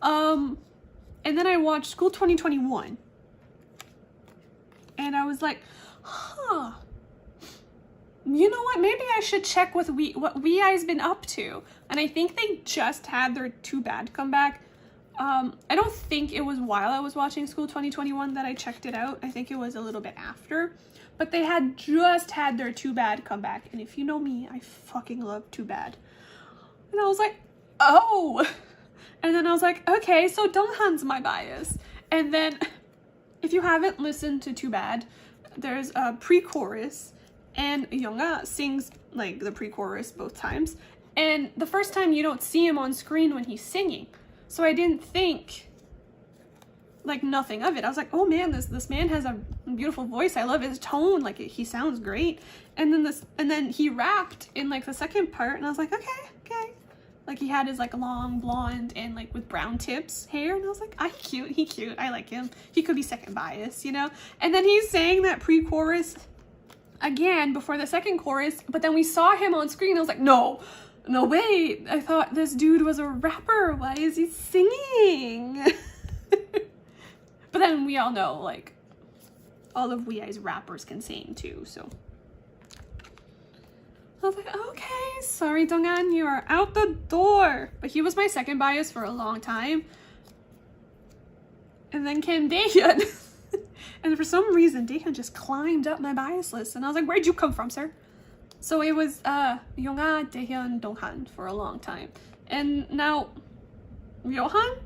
And then I watched School 2021. And I was like, huh. You know what? Maybe I should check what WeI's been up to. And I think they just had their Too Bad comeback. I don't think it was while I was watching School 2021 that I checked it out. I think it was a little bit after. But they had just had their Too Bad comeback. And if you know me, I fucking love Too Bad. And I was like, oh. And then I was like, okay, so Donghan's my bias. And then if you haven't listened to Too Bad, there's a pre-chorus. And Yoonga sings like the pre-chorus both times. And the first time you don't see him on screen when he's singing. So I didn't think like nothing of it. I was like, oh man, this man has a beautiful voice. I love his tone. Like he sounds great. And then he rapped in like the second part, and I was like, okay. Like he had his like long blonde and like with brown tips hair, and I was like, he cute. I like him. He could be second bias, you know? And then he's saying that pre-chorus again before the second chorus, but then we saw him on screen. I was like, no, wait. I thought this dude was a rapper. Why is he singing? But then we all know, like, all of WeI's rappers can sing too, so. I was like, okay, sorry, Donghan, you are out the door. But he was my second bias for a long time. And then came Daehyun. And for some reason, Daehyun just climbed up my bias list. And I was like, where'd you come from, sir? So it was Yoonga, Daehyun, Donghan for a long time. And now, Yohan?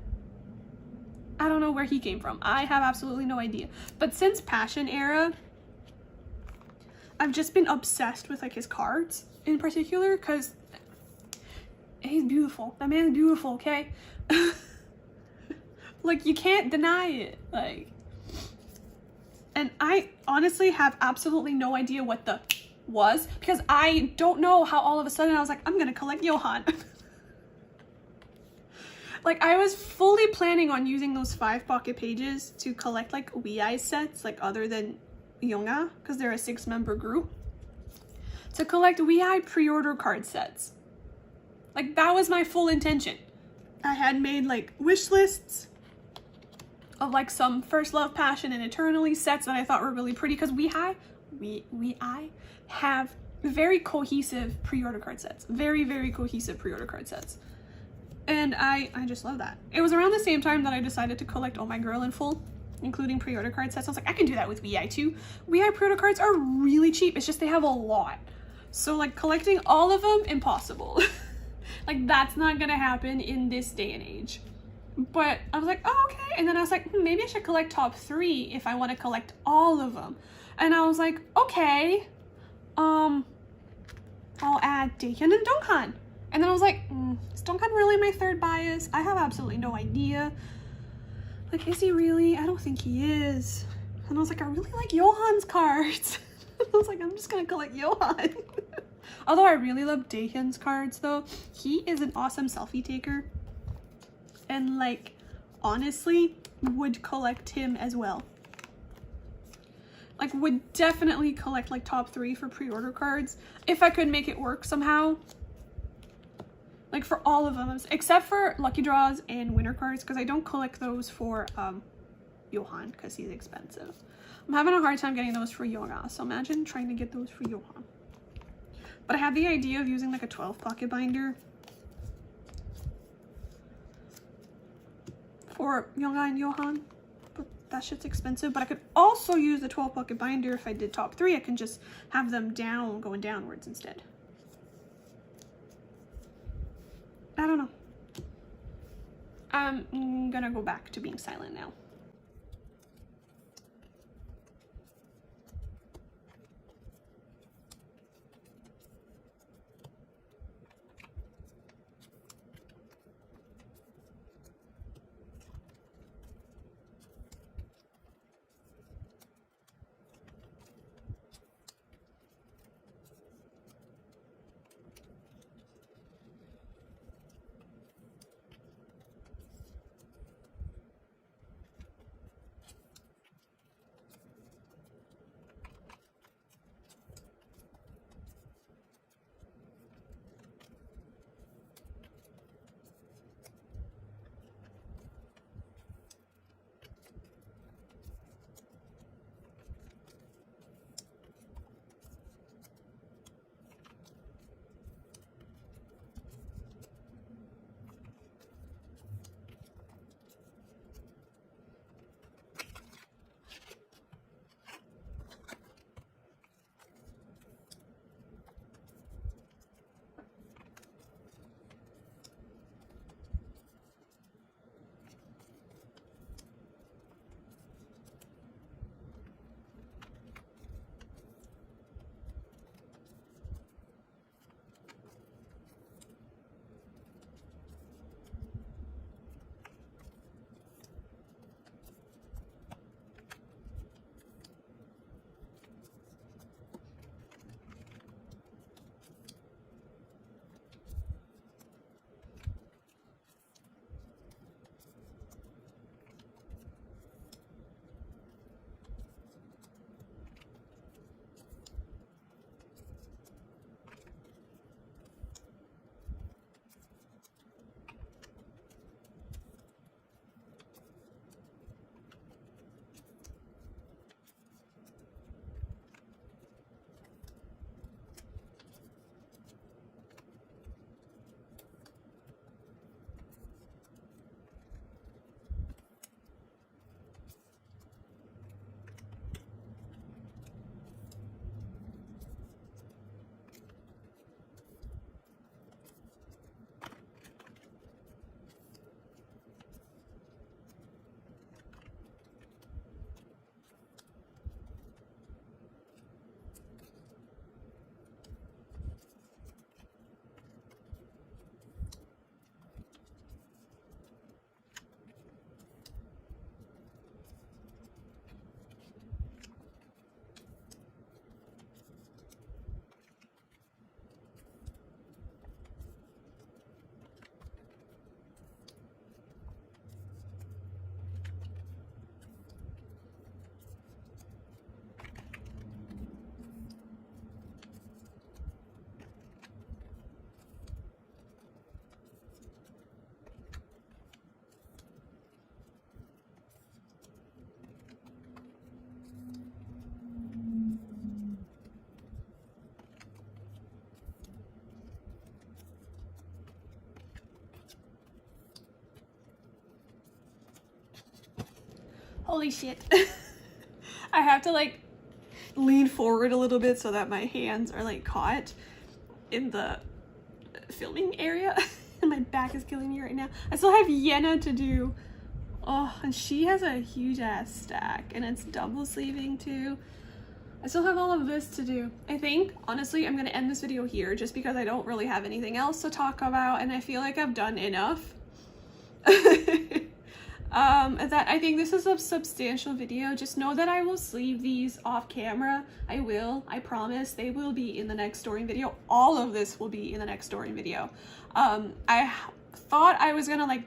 I don't know where he came from. I have absolutely no idea. But since Passion era, I've just been obsessed with like his cards in particular, because he's beautiful. That man's beautiful, okay? Like, you can't deny it. Like, and I honestly have absolutely no idea what the was, because I don't know how all of a sudden I was like, I'm gonna collect Yohan. Like, I was fully planning on using those 5 pocket pages to collect like WeEye sets, like other than Yoonga, because they're a 6-member group, to collect WeEye pre-order card sets. Like, that was my full intention. I had made like wish lists of like some First Love, Passion, and Eternally sets that I thought were really pretty, because WeEye have very cohesive pre-order card sets. Very, very cohesive pre-order card sets. And I just love that. It was around the same time that I decided to collect Oh My Girl in full, including pre-order card sets. I was like, I can do that with WeEye too. WeEye pre-order cards are really cheap. It's just they have a lot. So like collecting all of them, impossible. Like, that's not gonna happen in this day and age. But I was like, oh, okay. And then I was like, maybe I should collect top 3 if I want to collect all of them. And I was like, okay, I'll add Daehyun and Donghan. And then I was like, is Donghan really my third bias? I have absolutely no idea. Like, is he really? I don't think he is. And I was like, I really like Johan's cards. I was like, I'm just gonna collect Johan. Although I really love Daehyun's cards though. He is an awesome selfie taker. And like, honestly, would collect him as well. Like, would definitely collect like top 3 for pre-order cards if I could make it work somehow. Like, for all of them, except for lucky draws and winner cards, because I don't collect those for Johan because he's expensive. I'm having a hard time getting those for Yoga, so imagine trying to get those for Johan. But I had the idea of using like a 12 pocket binder for Yoga and Johan, but that shit's expensive. But I could also use the 12 pocket binder if I did top 3. I can just have them going downwards instead. I don't know. I'm gonna go back to being silent now. Holy shit. I have to like lean forward a little bit so that my hands are like caught in the filming area. And my back is killing me right now. I still have Yenna to do. Oh, and she has a huge ass stack and it's double sleeving too. I still have all of this to do. I think, honestly, I'm gonna end this video here just because I don't really have anything else to talk about and I feel like I've done enough. That I think this is a substantial video. Just know that I will sleeve these off camera. I will, I promise. They will be in the next storing video. All of this will be in the next storing video. I thought I was gonna like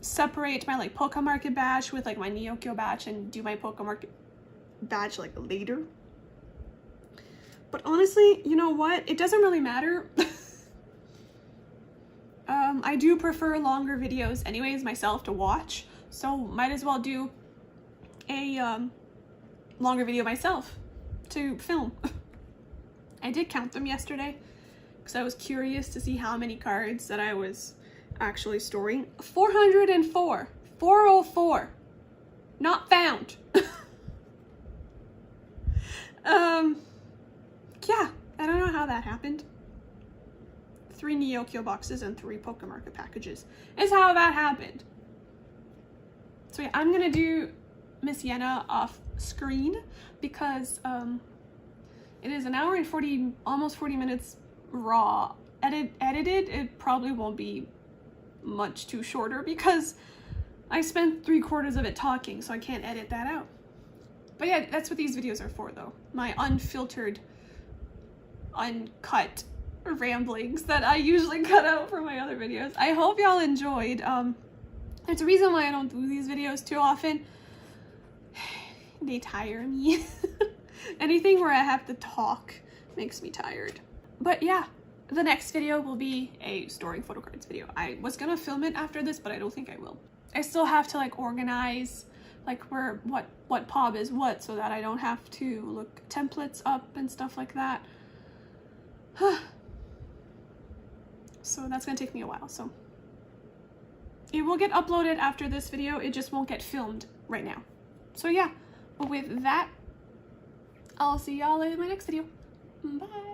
separate my like Poke Market batch with like my Neokyo batch and do my Poke Market batch like later. But honestly, you know what? It doesn't really matter. I do prefer longer videos anyways myself to watch, so might as well do a longer video myself to film. I did count them yesterday because I was curious to see how many cards that I was actually storing. 404. 404. Not found. Yeah, I don't know how that happened. 3 Neokyo boxes and 3 Poke Market packages is how that happened. So yeah, I'm gonna do Miss Yenna off screen because it is an hour and 40, almost 40 minutes raw. Edited, it probably won't be much too shorter because I spent 3/4 of it talking, so I can't edit that out. But yeah, that's what these videos are for though. My unfiltered, uncut ramblings that I usually cut out for my other videos. I hope y'all enjoyed. There's a reason why I don't do these videos too often. They tire me. Anything where I have to talk makes me tired. But yeah, the next video will be a storing photo cards video. I was gonna film it after this, but I don't think I will. I still have to like organize like where what POB is what so that I don't have to look templates up and stuff like that. So that's gonna take me a while, so it will get uploaded after this video, it just won't get filmed right now. So yeah, but with that, I'll see y'all in my next video. Bye.